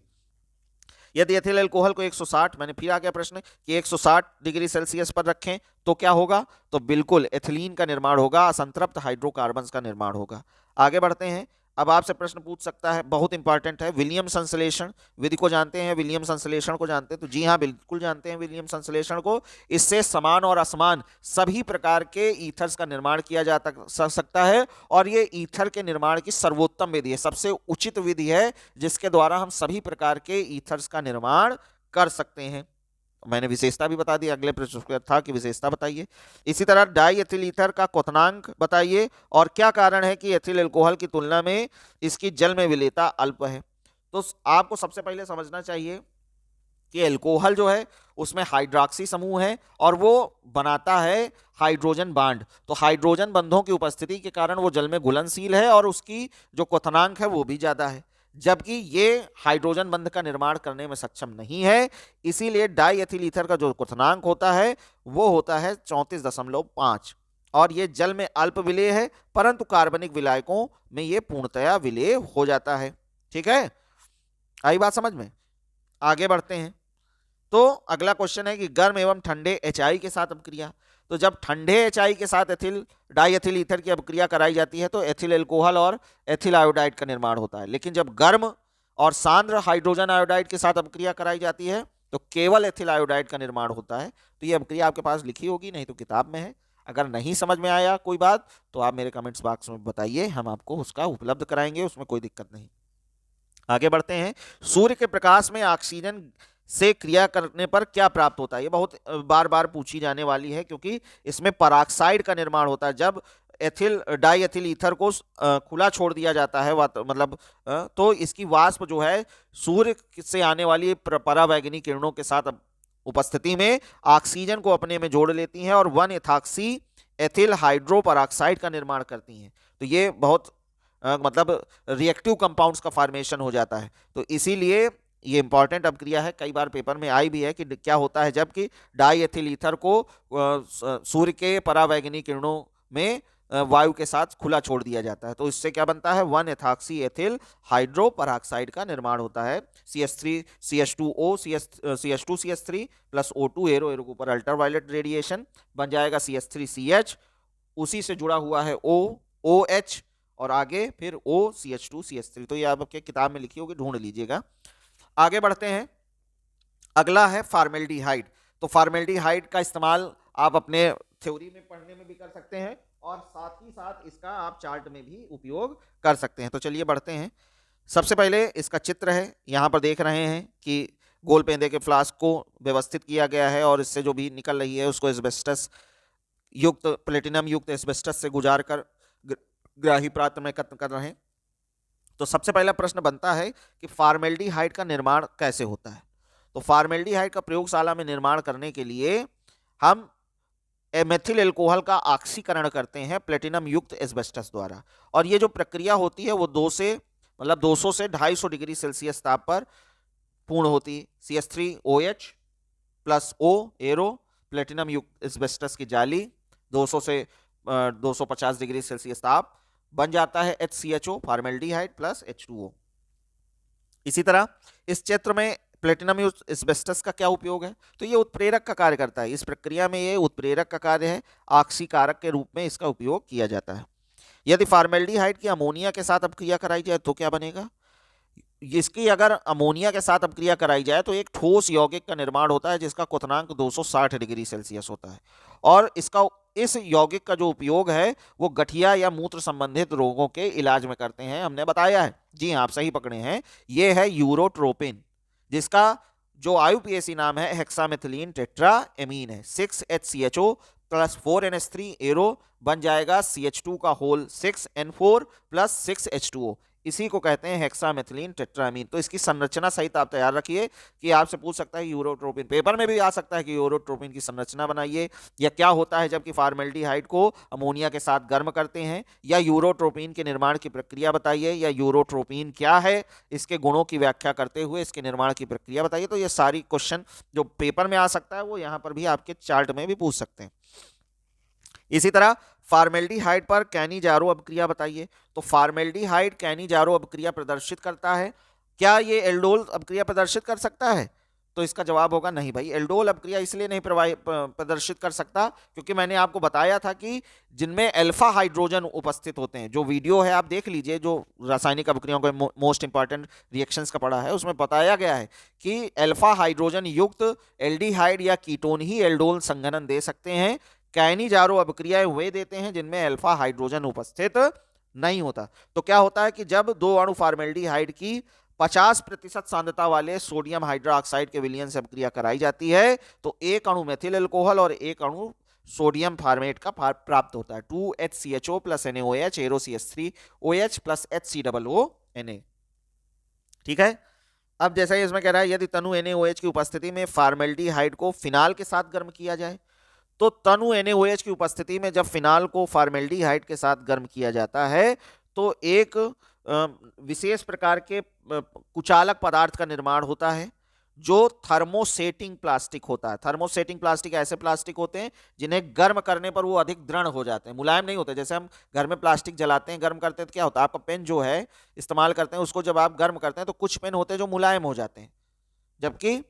S1: यदि एथिल एल्कोहल को 160, मैंने फिर आ गया प्रश्न कि 160 डिग्री सेल्सियस पर रखें तो क्या होगा? तो बिल्कुल एथिलीन का निर्माण होगा, असंतृप्त हाइड्रोकार्बन्स का निर्माण होगा। आगे बढ़ते हैं। अब आपसे प्रश्न पूछ सकता है, बहुत इंपॉर्टेंट है, विलियम संश्लेषण विधि को जानते हैं, विलियम संश्लेषण को जानते हैं? तो जी हाँ, बिल्कुल जानते हैं विलियम संश्लेषण को। इससे समान और असमान सभी प्रकार के ईथर्स का निर्माण किया जा सकता है, और ये ईथर के निर्माण की सर्वोत्तम विधि है, सबसे उचित विधि है, जिसके द्वारा हम सभी प्रकार के ईथर्स का निर्माण कर सकते हैं। मैंने विशेषता भी बता दी, अगले प्रश्न था कि विशेषता बताइए। इसी तरह डाई एथिल ईथर का क्वथनांक बताइए, और क्या कारण है कि एथिल अल्कोहल की तुलना में इसकी जल में विलेयता अल्प है। तो आपको सबसे पहले समझना चाहिए कि अल्कोहल जो है उसमें हाइड्रॉक्सी समूह है, और वो बनाता है हाइड्रोजन बांड। तो हाइड्रोजन बंधों की उपस्थिति के कारण वो जल में घुलनशील है, और उसकी जो क्वथनांक है वो भी ज्यादा है, जबकि ये हाइड्रोजन बंध का निर्माण करने में सक्षम नहीं है। इसीलिए डाई एथिल ईथर का जो क्वथनांक होता है वो होता है 34.5, और ये जल में अल्प विलेय है, परंतु कार्बनिक विलायकों में ये पूर्णतया विलेय हो जाता है। ठीक है, आई बात समझ में? आगे बढ़ते हैं। तो अगला क्वेश्चन है कि गर्म एवं ठंडे HI के साथ अपक्रिया। तो जब ठंडे HI के साथ एथिल डाई एथिल ईथर की अपक्रिया कराई जाती है तो एथिल अल्कोहल और एथिल आयोडाइड का निर्माण होता है, लेकिन जब गर्म और सांद्र हाइड्रोजन आयोडाइड के साथ अपक्रिया कराई जाती है तो केवल एथिल आयोडाइड का निर्माण होता है। तो ये अपक्रिया आपके पास लिखी होगी, नहीं तो किताब में है। अगर नहीं समझ में आया कोई बात तो आप मेरे कमेंट्स बॉक्स में बताइए, हम आपको उसका उपलब्ध कराएंगे, उसमें कोई दिक्कत नहीं। आगे बढ़ते हैं। सूर्य के प्रकाश में ऑक्सीजन से क्रिया करने पर क्या प्राप्त होता है? ये बहुत बार बार पूछी जाने वाली है, क्योंकि इसमें पराक्साइड का निर्माण होता है। जब एथिल डाई एथिल ईथर को खुला छोड़ दिया जाता है, मतलब तो इसकी वाष्प जो है सूर्य से आने वाली परावैंगनी किरणों के साथ उपस्थिति में ऑक्सीजन को अपने में जोड़ लेती हैं और 1 एथॉक्सी एथिल हाइड्रो पराक्साइड का निर्माण करती हैं। तो ये बहुत मतलब रिएक्टिव कंपाउंड्स का फॉर्मेशन हो जाता है। तो इसीलिए ये इंपॉर्टेंट अपक्रिया है, कई बार पेपर में आई भी है कि क्या होता है जबकि डाई एथिल ईथर को सूर्य के परावैंगनी किरणों में वायु के साथ खुला छोड़ दिया जाता है। तो इससे क्या बनता है? 1 एथॉक्सी एथिल हाइड्रो पराक्साइड का निर्माण होता है। CH3 CH2O CH2 CH3 plus O2 arrow arrow के ऊपर अल्ट्रावायलेट रेडिएशन बन जाएगा CH3CH, उसी से जुड़ा हुआ है OH, और आगे फिर OCH2 CH3। तो ये आपके किताब में लिखी होगी, ढूंढ लीजिएगा। आगे बढ़ते हैं। अगला है फॉर्मेल्डिहाइड। तो फॉर्मेल्डिहाइड का इस्तेमाल आप अपने थ्योरी में पढ़ने में भी कर सकते हैं, और साथ ही साथ इसका आप चार्ट में भी उपयोग कर सकते हैं। तो चलिए बढ़ते हैं। सबसे पहले इसका चित्र है, यहाँ पर देख रहे हैं कि गोल पेंदे के फ्लास्क को व्यवस्थित किया गया है, और इससे जो भी निकल रही है उसको एस्बेस्टस युक्त प्लेटिनम युक्त एस्बेस्टस से गुजार कर ग्राही पात्र में एकत्र कर रहे हैं। तो सबसे पहला प्रश्न बनता है कि फॉर्मेल्डिहाइड का निर्माण कैसे होता है। तो फॉर्मेल्डिहाइड का प्रयोगशाला में निर्माण करने के लिए हम मेथिल अल्कोहल का ऑक्सीकरण करते हैं प्लेटिनम युक्त एस्बेस्टस द्वारा, और ये जो प्रक्रिया होती है वो 200 से 250 डिग्री सेल्सियस ताप पर पूर्ण होती है। CH3OH plus O arrow platinum युक्त एस्बेस्टस की जाली 200 से 250 डिग्री सेल्सियस ताप बन जाता है HCHO फॉर्मेल्डिहाइड प्लस H2O। इसी तरह इस चित्र में प्लेटिनम युक्त एस्बेस्टस का क्या उपयोग है? तो ये उत्प्रेरक का कार्य करता है। इस प्रक्रिया में ये उत्प्रेरक का कार्य है, ऑक्सीकारक के रूप में इसका उपयोग किया जाता है। यदि फॉर्मेल्डिहाइड की अमोनिया के साथ अपक्रिया कराई जाए तो क्या बनेगा? इसकी अगर अमोनिया के साथ अपक्रिया कराई जाए तो एक ठोस यौगिक का निर्माण होता है जिसका क्वथनांक 260 डिग्री सेल्सियस होता है, और इस यौगिक का जो उपयोग है वो गठिया या मूत्र संबंधित रोगों के इलाज में करते हैं, हमने बताया है। जी हाँ, आप सही पकड़े हैं, ये है यूरोट्रोपिन, जिसका जो IUPAC नाम है हेक्सामेथिलीन टेट्राएमीन है। 6HCHO प्लस 4NH3 एरो बन जाएगा CH2 का होल 6N4 प्लस 6H2O, इसी को कहते हैं हेक्सामेथिलीन टेट्रामीन। तो इसकी संरचना सहित आप तैयार रखिए कि आपसे पूछ सकता है यूरोट्रोपिन, पेपर में भी आ सकता है कि यूरोट्रोपिन की संरचना बनाइए, या क्या होता है जबकि फॉर्मेल्डिहाइड को अमोनिया के साथ गर्म करते हैं, या यूरोट्रोपिन के निर्माण की प्रक्रिया बताइए, या यूरोट्रोपिन क्या है इसके गुणों की व्याख्या करते हुए इसके निर्माण की प्रक्रिया बताइए। तो ये सारी क्वेश्चन जो पेपर में आ सकता है वो यहाँ पर भी आपके चार्ट में भी पूछ सकते हैं। इसी तरह फॉर्मेल्डिहाइड पर कैनी-जारो अपक्रिया बताइए। तो फॉर्मेल्डिहाइड कैनी-जारो अपक्रिया प्रदर्शित करता है। क्या ये एल्डोल अपक्रिया प्रदर्शित कर सकता है? तो इसका जवाब होगा नहीं भाई, एल्डोल अपक्रिया इसलिए नहीं प्रदर्शित कर सकता क्योंकि मैंने आपको बताया था कि जिनमें अल्फा हाइड्रोजन उपस्थित होते हैं, जो वीडियो है आप देख लीजिए, जो रासायनिक अपक्रियाओं के मोस्ट इंपॉर्टेंट रिएक्शंस का पढ़ा है, उसमें बताया गया है कि अल्फा हाइड्रोजन युक्त एल्डिहाइड या कीटोन ही एल्डोल संघनन दे सकते हैं। काइनेजारो अपक्रियाएं वे देते हैं जिनमें अल्फा हाइड्रोजन उपस्थित नहीं होता। तो क्या होता है कि जब दो अणु फॉर्मेल्डिहाइड की 50% सांद्रता वाले सोडियम हाइड्रोक्साइड के विलयन से अपक्रिया कराई जाती है तो एक अणु मेथिल अल्कोहल और एक अणु सोडियम फार्मेट का प्राप्त होता है, 2HCHO plus NaOH AeroCH3OH plus HCOO Na। ठीक है। अब जैसा ही इसमें कह रहा है यदि तनु NaOH की उपस्थिति में फॉर्मेल्डिहाइड को फिनाल के साथ गर्म किया जाए, तो तनु NaOH की उपस्थिति में जब फिनाल को फॉर्मेल्डिहाइड के साथ गर्म किया जाता है तो एक विशेष प्रकार के कुचालक पदार्थ का निर्माण होता है जो थर्मोसेटिंग प्लास्टिक होता है। थर्मोसेटिंग प्लास्टिक ऐसे प्लास्टिक होते हैं जिन्हें गर्म करने पर वो अधिक दृढ़ हो जाते हैं, मुलायम नहीं होते। जैसे हम घर में प्लास्टिक जलाते हैं, गर्म करते हैं तो क्या होता है, आपका पेन जो है इस्तेमाल करते हैं उसको जब आप गर्म करते हैं तो कुछ पेन होते हैं जो मुलायम हो जाते हैं, जबकि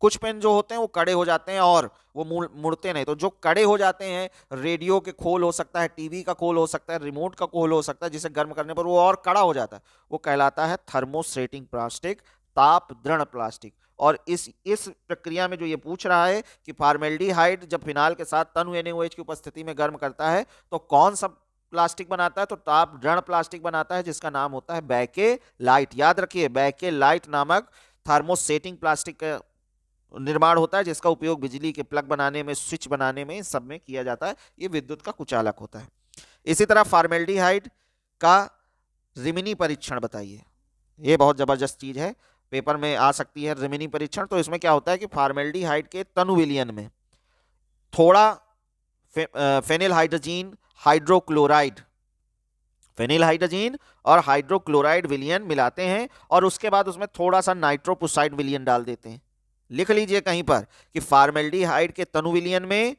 S1: कुछ पेन जो होते हैं वो कड़े हो जाते हैं और वो मुड़ते नहीं। तो जो कड़े हो जाते हैं, रेडियो के खोल हो सकता है, टीवी का खोल हो सकता है, रिमोट का खोल हो सकता है, जिसे गर्म करने पर वो और कड़ा हो जाता है, वो कहलाता है थर्मोसेटिंग प्लास्टिक, ताप दृढ़ प्लास्टिक। और इस प्रक्रिया में जो ये पूछ रहा है कि फॉर्मेल्डिहाइड जब फिनाल के साथ तनु NaOH की उपस्थिति में गर्म करता है तो कौन सा प्लास्टिक बनाता है, तो ताप दृढ़ प्लास्टिक बनाता है जिसका नाम होता है बैकेलाइट। याद रखिए, बैकेलाइट नामक थर्मोसेटिंग प्लास्टिक का निर्माण होता है जिसका उपयोग बिजली के प्लग बनाने में, स्विच बनाने में, सब में किया जाता है। ये विद्युत का कुचालक होता है। इसी तरह फॉर्मेल्डिहाइड का रिमिनी परीक्षण बताइए। ये बहुत जबरदस्त चीज है, पेपर में आ सकती है रिमिनी परीक्षण। तो इसमें क्या होता है कि फॉर्मेल्डिहाइड के तनु विलयन में थोड़ा phenyl hydrazine hydrochloride, phenyl hydrazine और हाइड्रोक्लोराइड विलयन मिलाते हैं और उसके बाद उसमें थोड़ा सा नाइट्रोपुसाइड विलयन डाल देते हैं। लिख लीजिए कहीं पर कि फॉर्मेल्डिहाइड के तनु विलयन में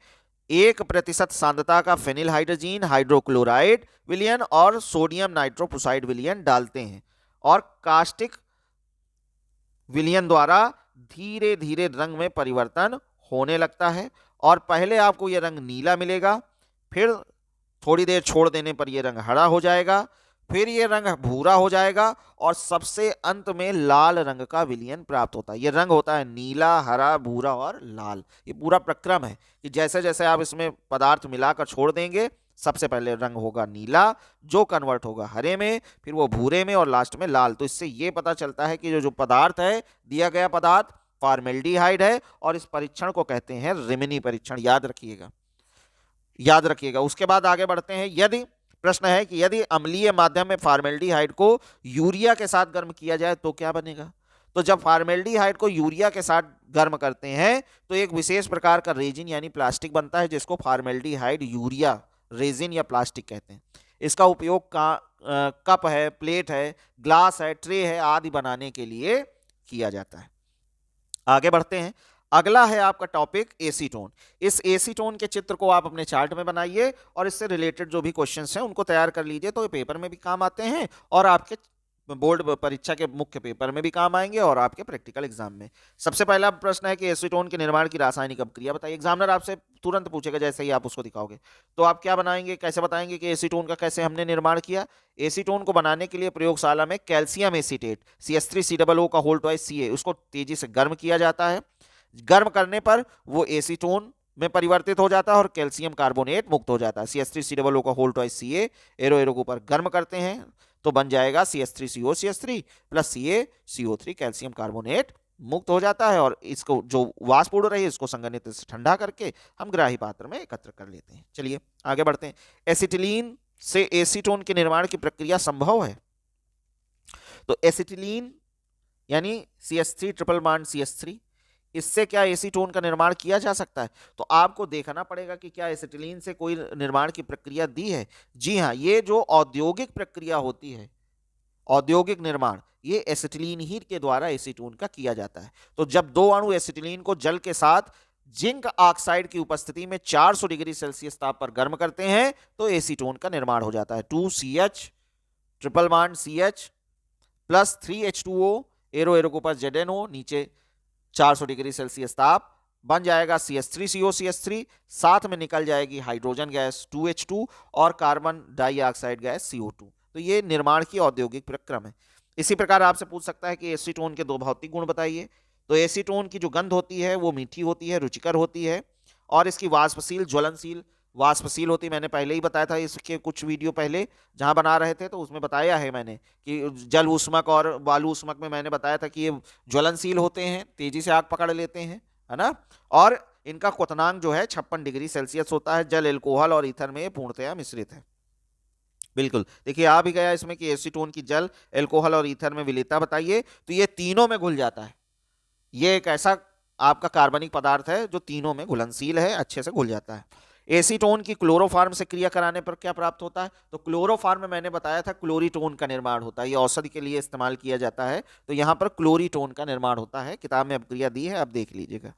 S1: 1% सांद्रता का फेनिल हाइड्रोजीन हाइड्रोक्लोराइड विलयन और सोडियम नाइट्रोपुसाइड विलयन डालते हैं और कास्टिक विलयन द्वारा धीरे धीरे रंग में परिवर्तन होने लगता है और पहले आपको यह रंग नीला मिलेगा, फिर थोड़ी देर छोड़ देने पर यह रंग हरा हो जाएगा, फिर ये रंग भूरा हो जाएगा और सबसे अंत में लाल रंग का विलयन प्राप्त होता है। ये रंग होता है नीला, हरा, भूरा और लाल। ये पूरा प्रक्रम है कि जैसे जैसे आप इसमें पदार्थ मिलाकर छोड़ देंगे, सबसे पहले रंग होगा नीला जो कन्वर्ट होगा हरे में, फिर वो भूरे में और लास्ट में लाल। तो इससे ये पता चलता है कि जो पदार्थ है, दिया गया पदार्थ फॉर्मेल्डिहाइड है और इस परीक्षण को कहते हैं रिमिनी परीक्षण। याद रखिएगा, याद रखिएगा। उसके बाद आगे बढ़ते हैं। यदि प्रश्न है कि यदि अम्लीय माध्यम में फॉर्मेल्डिहाइड को यूरिया के साथ गर्म किया जाए तो क्या बनेगा। तो जब फॉर्मेल्डिहाइड को यूरिया के साथ गर्म करते हैं तो एक विशेष प्रकार का रेजिन यानी प्लास्टिक बनता है जिसको फॉर्मेल्डिहाइड यूरिया रेजिन या प्लास्टिक कहते हैं। इसका उपयोग कप है, प्लेट है, ग्लास है, ट्रे है आदि बनाने के लिए किया जाता है। आगे बढ़ते हैं। अगला है आपका टॉपिक एसीटोन। इस एसीटोन के चित्र को आप अपने चार्ट में बनाइए और इससे रिलेटेड जो भी क्वेश्चंस हैं उनको तैयार कर लीजिए, तो ये पेपर में भी काम आते हैं और आपके बोर्ड परीक्षा के मुख्य पेपर में भी काम आएंगे और आपके प्रैक्टिकल एग्जाम में। सबसे पहला प्रश्न है कि एसीटोन के निर्माण की रासायनिक अपक्रिया बताइए। एग्जामिनर आपसे तुरंत पूछेगा जैसे ही आप उसको दिखाओगे, तो आप क्या बनाएंगे, कैसे बताएंगे कि एसीटोन का कैसे हमने निर्माण किया। एसीटोन को बनाने के लिए प्रयोगशाला में कैल्शियम एसीटेट CH3COO का होल ट्वाइस Ca उसको तेजी से गर्म किया जाता है। गर्म करने पर वो एसीटोन में परिवर्तित हो जाता है और कैल्शियम कार्बोनेट मुक्त हो जाता है। CH3COO का whole twice Ca arrow arrow के ऊपर गर्म करते हैं तो बन जाएगा CH3COCH3 plus CaCO3 calcium carbonate मुक्त हो जाता है और इसको जो वाष्प उड़ रही है इसको संघनित्र से ठंडा करके हम ग्राही पात्र में एकत्र कर लेते हैं। चलिए आगे बढ़ते हैं। एसिटिलीन से एसीटोन के निर्माण की प्रक्रिया संभव है। तो एसिटिलीन यानी CH3 ट्रिपल बॉन्ड CH3, इससे क्या एसीटोन का निर्माण किया जा सकता है। तो आपको देखना पड़ेगा कि क्या एसिटिलीन से कोई निर्माण की प्रक्रिया दी है। जी हाँ, ये जो औद्योगिक प्रक्रिया होती है, औद्योगिक निर्माण, ये एसिटिलीन ही के द्वारा एसीटोन का किया जाता है। तो जब दो अणु एसिटिलीन को जल के साथ जिंक ऑक्साइड की उपस्थिति में 400 डिग्री सेल्सियस ताप पर गर्म करते हैं तो एसीटोन का निर्माण हो जाता है। 2CH triple bond CH plus 3H2O arrow arrow के ऊपर ZNO नीचे 400 डिग्री सेल्सियस ताप, बन जाएगा CH3COCH3, साथ में निकल जाएगी हाइड्रोजन गैस 2H2 और कार्बन डाइऑक्साइड गैस CO2। तो ये निर्माण की औद्योगिक प्रक्रम है। इसी प्रकार आपसे पूछ सकता है कि एसीटोन के दो भौतिक गुण बताइए। तो एसीटोन की जो गंध होती है वो मीठी होती है, रुचिकर होती है, और इसकी वाष्पशील, ज्वलनशील, वाष्पशील होती, मैंने पहले ही बताया था इसके कुछ वीडियो पहले जहां बना रहे थे, तो उसमें बताया है मैंने कि जल ऊष्मक और वायु ऊष्मक में मैंने बताया था कि ये ज्वलनशील होते हैं, तेजी से आग पकड़ लेते हैं, है ना। और इनका क्वथनांक जो है 56 डिग्री सेल्सियस होता है। जल, एल्कोहल और ईथर में पूर्णतया मिश्रित है। बिल्कुल, देखिए आ भी गया इसमें कि एसीटोन की जल, एल्कोहल और ईथर में विलेयता बताइए। तो ये तीनों में घुल जाता है। ये एक ऐसा आपका कार्बनिक पदार्थ है जो तीनों में घुलनशील है, अच्छे से घुल जाता है। एसीटोन की क्लोरोफार्म से क्रिया कराने पर क्या प्राप्त होता है? तो क्लोरोफार्म में मैंने बताया था क्लोरीटोन का निर्माण होता है, ये औषधि के लिए इस्तेमाल किया जाता है। तो यहां पर क्लोरीटोन का निर्माण होता है। किताब में अपक्रिया दी है, अब देख लीजिएगा।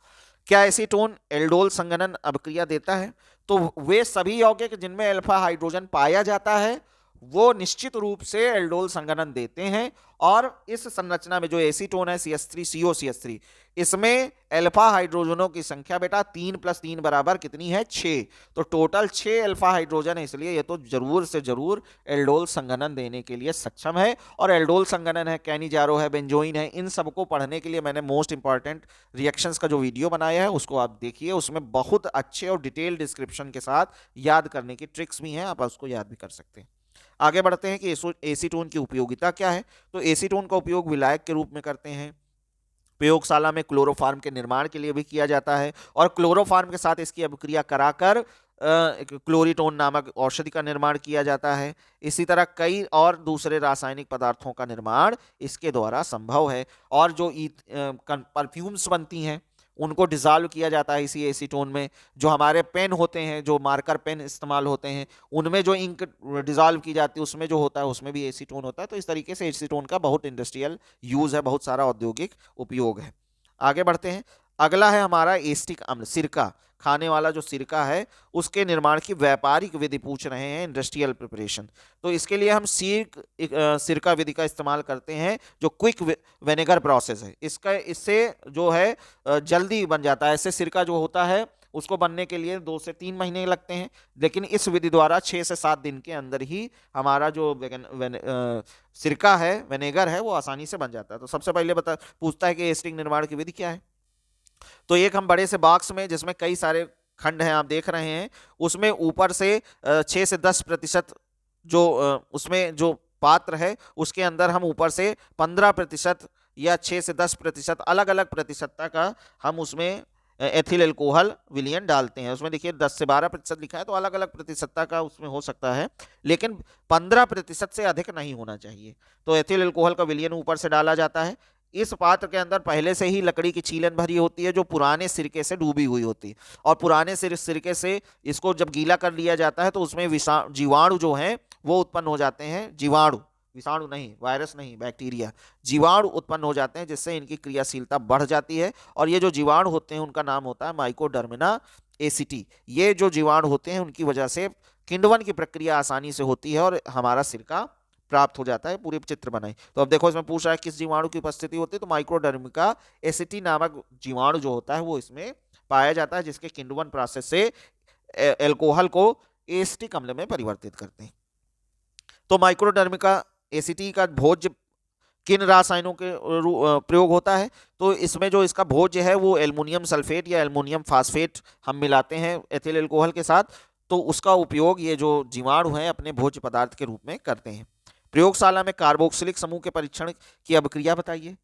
S1: क्या एसीटोन एल्डोल संघनन अपक्रिया देता है? तो वे सभी यौगिक जिनमें अल्फा हाइड्रोजन पाया जाता है वो निश्चित रूप से एल्डोल संघनन देते हैं। और इस संरचना में जो एसीटोन है CH3COCH3, इसमें अल्फा हाइड्रोजनों की संख्या बेटा 3 + 3 बराबर कितनी है? 6। तो टोटल 6 अल्फा हाइड्रोजन है, इसलिए ये तो जरूर से जरूर एल्डोल संघनन देने के लिए सक्षम है। और एल्डोल संघनन है, कैनिजारो है, बेंजोइन है, इन सबको पढ़ने के लिए मैंने मोस्ट इंपॉर्टेंट रिएक्शंस का जो वीडियो बनाया है उसको आप देखिए। उसमें बहुत अच्छे और डिटेल डिस्क्रिप्शन के साथ याद करने की ट्रिक्स भी हैं, आप उसको याद भी कर सकते हैं। आगे बढ़ते हैं कि एसीटोन की उपयोगिता क्या है। तो एसीटोन का उपयोग विलायक के रूप में करते हैं, प्रयोगशाला में क्लोरोफार्म के निर्माण के लिए भी किया जाता है, और क्लोरोफार्म के साथ इसकी अभिक्रिया कराकर क्लोरीटोन नामक औषधि का निर्माण किया जाता है। इसी तरह कई और दूसरे रासायनिक पदार्थों का निर्माण इसके द्वारा संभव है। और जो परफ्यूम्स बनती हैं उनको डिजॉल्व किया जाता है इसी एसीटोन में। जो हमारे पेन होते हैं, जो मार्कर पेन इस्तेमाल होते हैं, उनमें जो इंक डिजॉल्व की जाती है उसमें जो होता है उसमें भी एसीटोन होता है। तो इस तरीके से एसीटोन का बहुत इंडस्ट्रियल यूज है, बहुत सारा औद्योगिक उपयोग है। आगे बढ़ते हैं। अगला है हमारा एस्टिक अम्ल, सिरका, खाने वाला जो सिरका है उसके निर्माण की व्यापारिक विधि पूछ रहे हैं, इंडस्ट्रियल प्रिपरेशन। तो इसके लिए हम सिरका विधि का इस्तेमाल करते हैं, जो क्विक विनेगर प्रोसेस है। इससे जो है जल्दी बन जाता है। इससे सिरका जो होता है उसको बनने के लिए 2 से 3 महीने लगते हैं, लेकिन इस विधि द्वारा 6 से 7 दिन के अंदर ही हमारा जो सिरका है, विनेगर है, वो आसानी से बन जाता है। तो सबसे पहले पूछता है कि एस्टिक निर्माण की विधि क्या है। तो एक हम बड़े से बॉक्स में, जिसमें कई सारे खंड हैं आप देख रहे हैं, उसमें ऊपर से 6 से 10% जो उसमें जो पात्र है उसके अंदर हम ऊपर से 15% या 6 से 10% अलग अलग प्रतिशतता का हम उसमें एथिल एल्कोहल विलयन डालते हैं। उसमें देखिए 10 से 12% लिखा है, तो अलग अलग प्रतिशतता का उसमें हो सकता है, लेकिन 15% से अधिक नहीं होना चाहिए। तो एथिल एल्कोहल का विलयन ऊपर से डाला जाता है। इस पात्र के अंदर पहले से ही लकड़ी की छीलन भरी होती है जो पुराने सिरके से डूबी हुई होती है, और पुराने सिरके से इसको जब गीला कर लिया जाता है तो उसमें जीवाणु जो हैं वो उत्पन्न हो जाते हैं। जीवाणु, विषाणु नहीं, वायरस नहीं, बैक्टीरिया, जीवाणु उत्पन्न हो जाते हैं, जिससे इनकी क्रियाशीलता बढ़ जाती है। और ये जो जीवाणु होते हैं उनका नाम होता है माइकोडर्मिना एसिटी। ये जो जीवाणु होते हैं उनकी वजह से किण्वन की प्रक्रिया आसानी से होती है और हमारा सिरका प्राप्त हो जाता है। पूरे चित्र बनाए तो अब देखो इसमें पूछ रहा है किस जीवाणु की उपस्थिति होती है। तो माइक्रोडर्मिका एसिटी नामक जीवाणु जो होता है वो इसमें पाया जाता है, जिसके किण्वन प्रोसेस से एल्कोहल को एसिटिक अम्ल में परिवर्तित करते हैं। तो माइक्रोडर्मिका एसिटी का भोज्य किन रासायनों के प्रयोग होता है? तो इसमें जो इसका भोज्य है वो एल्युमिनियम सल्फेट या एल्युमिनियम फास्फेट हम मिलाते हैं एथिल एल्कोहल के साथ। तो उसका उपयोग ये जो जीवाणु हैं अपने भोज्य पदार्थ के रूप में करते हैं। प्रयोगशाला में कार्बोक्सिलिक समूह के परीक्षण की अभिक्रिया बताइए।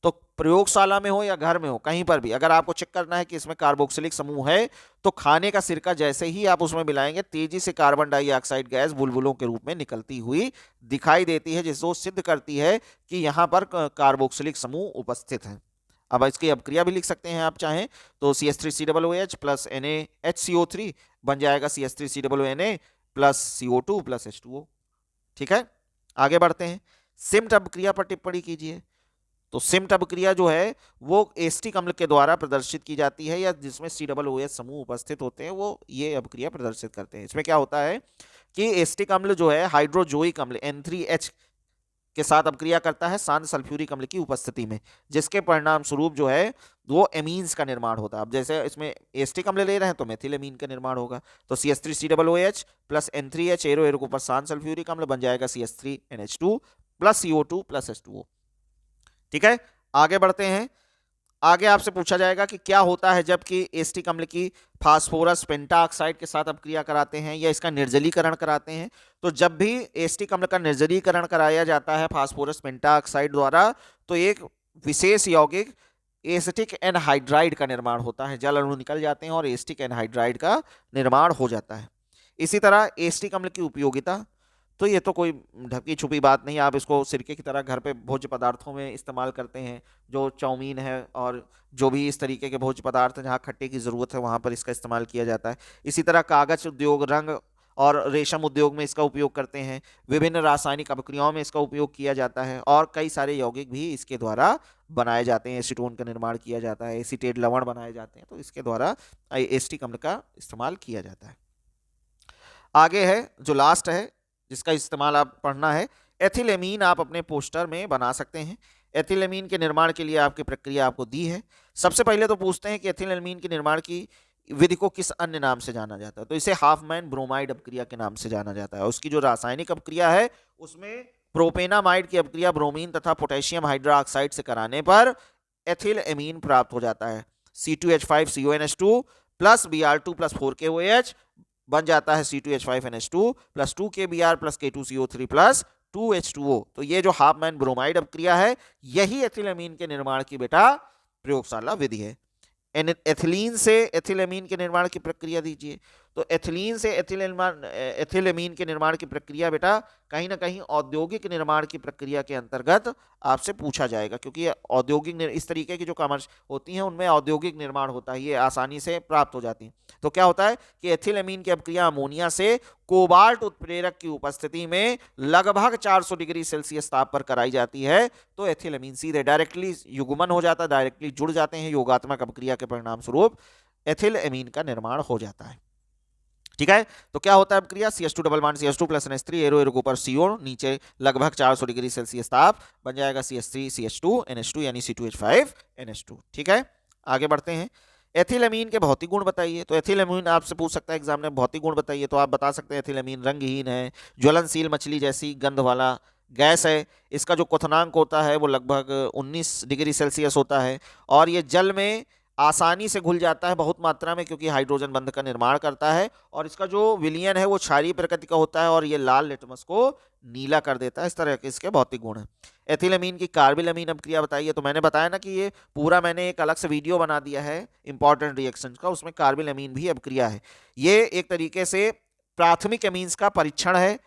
S1: तो प्रयोगशाला में हो या घर में हो, कहीं पर भी अगर आपको चेक करना है कि इसमें कार्बोक्सिलिक समूह है, तो खाने का सिरका जैसे ही आप उसमें मिलाएंगे तेजी से कार्बन डाइऑक्साइड गैस बुलबुलों के रूप में निकलती हुई दिखाई देती है, जिसको सिद्ध करती है कि यहाँ पर कार्बोक्सिलिक समूह उपस्थित है। अब इसकी अभिक्रिया भी लिख सकते हैं आप चाहें तो CH3COOH प्लस NaHCO3 बन जाएगा CH3COONA plus CO2 plus H2O। ठीक है, आगे बढ़ते हैं। सिम्ट अभिक्रिया पर टिप्पणी कीजिए। तो सिम्ट अभिक्रिया जो है वो एस्टिक अम्ल के द्वारा प्रदर्शित की जाती है, या जिसमें COOH समूह उपस्थित होते हैं वो ये अभिक्रिया प्रदर्शित करते हैं। इसमें क्या होता है कि एस्टिक अम्ल जो है हाइड्रोजोइक अम्ल N3H के साथ अपक्रिया करता है शांत सल्फ्यूरिक अम्ल की उपस्थिति में, जिसके परिणाम स्वरूप जो है वो एमीन्स का निर्माण होता है। अब जैसे इसमें एस्टिक अम्ल ले रहे हैं तो मेथिल एमीन का निर्माण होगा, तो CH3COOH plus N3H arrow arrow के ऊपर शांत सल्फ्यूरिक अम्ल बन जाएगा CH3NH2 plus CO2 plus H2O। ठीक है, आगे बढ़ते हैं। आगे आपसे पूछा जाएगा कि क्या होता है जबकि एस्टिक अम्ल की फास्फोरस पेंटाऑक्साइड के साथ अपक्रिया कराते हैं या इसका निर्जलीकरण कराते हैं। तो जब भी एस्टिक अम्ल का निर्जलीकरण कराया जाता है फास्फोरस पेंटाऑक्साइड द्वारा, तो एक विशेष यौगिक एसिटिक एनहाइड्राइड का निर्माण होता है, जल अणु निकल जाते हैं और एस्टिक एनहाइड्राइड का निर्माण हो जाता है। इसी तरह एस्टिक अम्ल की उपयोगिता, तो ये तो कोई ढकी छुपी बात नहीं, आप इसको सिरके की तरह घर पे भोज्य पदार्थों में इस्तेमाल करते हैं, जो चाउमीन है और जो भी इस तरीके के भोज्य पदार्थ हैं जहाँ खट्टे की ज़रूरत है वहाँ पर इसका इस्तेमाल किया जाता है। इसी तरह कागज उद्योग, रंग और रेशम उद्योग में इसका उपयोग करते हैं, विभिन्न रासायनिक अपक्रियाओं में इसका उपयोग किया जाता है और कई सारे यौगिक भी इसके द्वारा बनाए जाते हैं। एसीटोन का निर्माण किया जाता है, एसीटेट लवण बनाए जाते हैं, तो इसके द्वारा एस्टिक अम्ल का इस्तेमाल किया जाता है। आगे है जो लास्ट है जिसका इस्तेमाल आप पढ़ना है, एथिलेमीन आप अपने पोस्टर में बना सकते हैं। एथिलेमीन के निर्माण के लिए आपकी प्रक्रिया आपको दी है। सबसे पहले तो पूछते हैं कि एथिलेमीन के निर्माण की विधि को किस अन्य नाम से जाना जाता है, तो इसे हाफमैन ब्रोमाइड अपक्रिया के नाम से जाना जाता है। उसकी जो रासायनिक अपक्रिया है उसमें प्रोपेनामाइड की अपक्रिया ब्रोमीन तथा पोटेशियम हाइड्रोक्साइड से कराने पर एथिलेमीन प्राप्त हो जाता है। C2H5CONH2 plus Br2 plus 4KOH बन जाता है C2H5NH2 plus 2KBr plus K2CO3 plus 2H2O। तो ये जो हाफमैन ब्रोमाइड अपक्रिया है यही एथिलेमीन के निर्माण की बेटा प्रयोगशाला विधि है। एथिलीन से एथिलेमीन के निर्माण की प्रक्रिया दीजिए, तो एथिलीन से एथिलेमीन के निर्माण की प्रक्रिया बेटा कहीं ना कहीं औद्योगिक निर्माण की प्रक्रिया के अंतर्गत आपसे पूछा जाएगा, क्योंकि औद्योगिक इस तरीके की जो कामर्स होती हैं उनमें औद्योगिक निर्माण होता है, ये आसानी से प्राप्त हो जाती हैं। तो क्या होता है कि एथिलेमीन की अपक्रिया अमोनिया से कोबाल्ट उत्प्रेरक की उपस्थिति में लगभग 400 डिग्री सेल्सियस ताप पर कराई जाती है, तो एथिलेमीन सीधे डायरेक्टली युग्मन हो जाता है, डायरेक्टली जुड़ जाते हैं, योगात्मक अपक्रिया के परिणाम स्वरूप एथिलेमीन का निर्माण हो जाता है। ठीक है, तो क्या होता है अपक्रिया, CH2 double bond CH2 plus NH3 arrow arrow के ऊपर CO, नीचे लगभग 400 डिग्री सेल्सियस ताप बन जाएगा CH3CH2 NH2 यानी C2H5NH2। ठीक है, आगे बढ़ते हैं। एथिलेमीन के भौतिक गुण बताइए, तो एथिलेमीन आपसे पूछ सकता है एग्जाम में, भौतिक गुण बताइए, तो आप बता सकते हैं एथिलेमीन रंगहीन है, ज्वलनशील मछली जैसी गंध वाला गैस है, इसका जो क्वथनांक होता है वो लगभग 19 डिग्री सेल्सियस होता है और ये जल में आसानी से घुल जाता है बहुत मात्रा में, क्योंकि हाइड्रोजन बंध का निर्माण करता है और इसका जो विलयन है वो क्षारीय प्रकृति का होता है और ये लाल लिटमस को नीला कर देता है। इस तरह के इसके भौतिक गुण हैं। एथिलेमीन की कार्बिलमीन अपक्रिया बताइए, तो मैंने बताया ना कि ये पूरा मैंने एक अलग से वीडियो बना दिया है इंपॉर्टेंट रिएक्शंस का, उसमें कार्बिलमीन भी अपक्रिया है। ये एक तरीके से प्राथमिक एमीन्स का परीक्षण है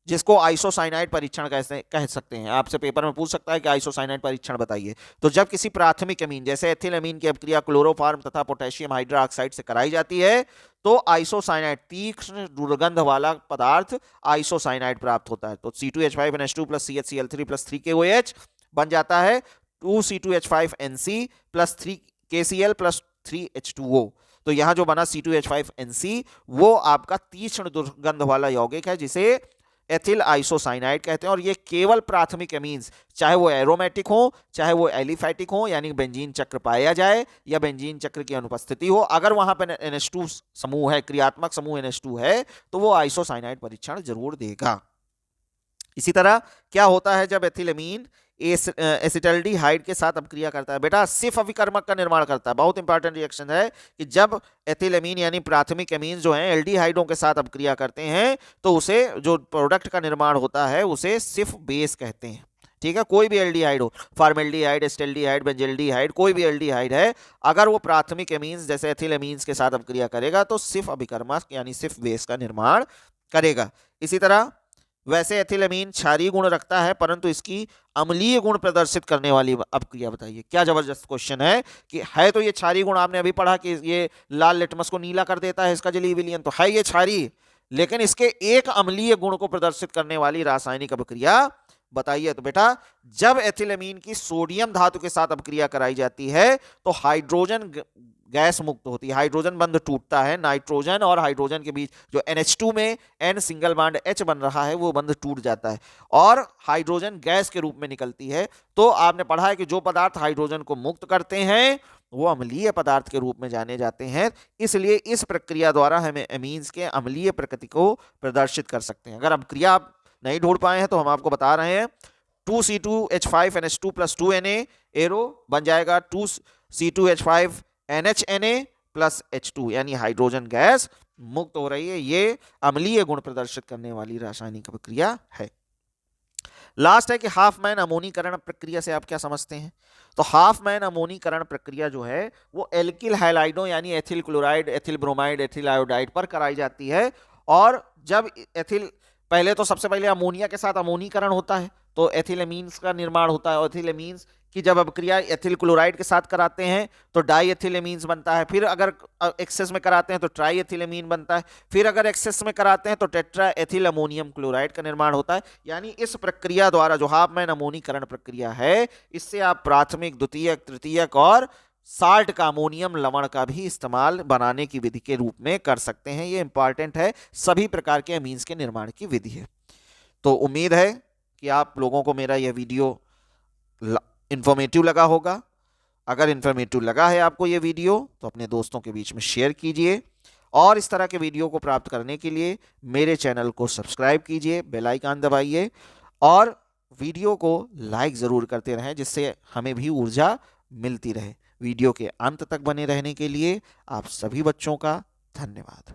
S1: जिसको आइसोसाइनाइड परीक्षण कह सकते हैं। आपसे पेपर में पूछ सकता है कि आइसोसाइनाइड परीक्षण बताइए, तो जब किसी प्राथमिक एमीन जैसे एथिलेमीन की अपक्रिया क्लोरोफॉर्म तथा पोटेशियम हाइड्रोक्साइड से कराई जाती है तो आइसोसाइनाइड तीक्ष्ण दुर्गंध वाला पदार्थ आइसोसाइनाइड प्राप्त होता है। तो C2H5NH2 plus CHCl3 plus 3KOH बन जाता है 2C2H5NC plus 3KCl plus 3H2O। तो यहां जो बना C2H5NC वो आपका तीक्ष्ण दुर्गंध वाला यौगिक है जिसे एथिल आइसोसाइनाइड कहते हैं और ये केवल प्राथमिक एमीन्स, चाहे वो एरोमेटिक हो चाहे वो एलिफैटिक हो, यानी बेंजीन चक्र पाया जाए या बेंजीन चक्र की अनुपस्थिति हो, अगर वहां पर NH2 समूह है, क्रियात्मक समूह NH2 है, तो वो आइसोसाइनाइड परीक्षण जरूर देगा। इसी तरह क्या होता है जब एथिलेमीन एसिटल्डिहाइड के साथ अपक्रिया करता है, बेटा सिर्फ अभिकर्मक का निर्माण करता है। बहुत इंपॉर्टेंट रिएक्शन है कि जब एथिलेमीन यानी प्राथमिक एमीन जो हैं एल्डिहाइडों के साथ अपक्रिया करते हैं तो उसे जो प्रोडक्ट का निर्माण होता है उसे सिर्फ बेस कहते हैं। ठीक है, कोई भी एल्डिहाइड हो, फॉर्मेल्डिहाइड, एस्टेल्डिहाइड, बेंजल्डिहाइड, कोई भी एल्डिहाइड है, अगर वो प्राथमिक एमीन्स जैसे एथिलेमीन्स के साथ अपक्रिया करेगा तो सिर्फ अभिकर्मक यानी सिर्फ बेस का निर्माण करेगा। इसी तरह वैसे एथिलेमीन क्षारीय गुण रखता है परंतु इसकी अम्लीय गुण प्रदर्शित करने वाली अपक्रिया बताइए। क्या जबरदस्त क्वेश्चन है कि है तो ये क्षारीय गुण, आपने अभी पढ़ा कि ये लाल लिटमस को नीला कर देता है, इसका जलीय विलयन, तो है ये क्षारीय, लेकिन इसके एक अम्लीय गुण को प्रदर्शित करने वाली रासायनिक अपक्रिया बताइए। तो बेटा जब एथिलअमीन की सोडियम धातु के साथ अपक्रिया कराई जाती है तो हाइड्रोजन गैस मुक्त होती है, हाइड्रोजन बंध टूटता है, नाइट्रोजन और हाइड्रोजन के बीच जो NH2 में N सिंगल बॉन्ड H बन रहा है वो बंध टूट जाता है और हाइड्रोजन गैस के रूप में निकलती है। तो आपने पढ़ा है कि जो पदार्थ हाइड्रोजन को मुक्त करते हैं वो अम्लीय पदार्थ के रूप में जाने जाते हैं। इसलिए इस प्रक्रिया द्वारा हमें अमीन्स के अम्लीय प्रकृति को प्रदर्शित कर सकते हैं। अगर अपक्रिया आप नहीं ढूंढ पाए हैं तो हम आपको बता रहे हैं 2C2H5NH2 + 2Na एरो बन जाएगा 2C2H5NHNa + H2 यानी हाइड्रोजन गैस मुक्त हो रही है। ये अम्लीय गुण प्रदर्शित करने वाली रासायनिक प्रक्रिया है। लास्ट है कि हाफमैन अमोनीकरण प्रक्रिया से आप क्या समझते हैं। तो हाफमैन अमोनीकरण प्रक्रिया जो है वो एल्किल हैलाइडों यानी ethyl chloride, ethyl bromide, ethyl iodide पर कराई जाती है। और जब एथिल पहले तो सबसे पहले अमोनिया के साथ अमोनीकरण होता है तो एथिलमीन्स का निर्माण होता है और एथिलमीन्स की जब अपक्रिया एथिल क्लोराइड के साथ कराते हैं तो डाई एथिलमीन्स बनता है। फिर अगर एक्सेस में कराते हैं तो ट्राई एथिलमीन बनता है। फिर अगर एक्सेस में कराते हैं तो टेट्रा एथिल अमोनियम क्लोराइड का निर्माण होता है। यानी इस प्रक्रिया द्वारा जो हाफमैन अमोनीकरण प्रक्रिया है इससे आप प्राथमिक, द्वितीयक, तृतीयक और साल्ट का, अमोनियम लवण का भी इस्तेमाल बनाने की विधि के रूप में कर सकते हैं। ये इंपॉर्टेंट है, सभी प्रकार के अमीन्स के निर्माण की विधि है। तो उम्मीद है कि आप लोगों को मेरा यह वीडियो इंफॉर्मेटिव लगा होगा। अगर इंफॉर्मेटिव लगा है आपको ये वीडियो तो अपने दोस्तों के बीच में शेयर कीजिए और इस तरह के वीडियो को प्राप्त करने के लिए मेरे चैनल को सब्सक्राइब कीजिए, बेल आइकन दबाइए और वीडियो को लाइक ज़रूर करते रहें जिससे हमें भी ऊर्जा मिलती रहे। वीडियो के अंत तक बने रहने के लिए आप सभी बच्चों का धन्यवाद।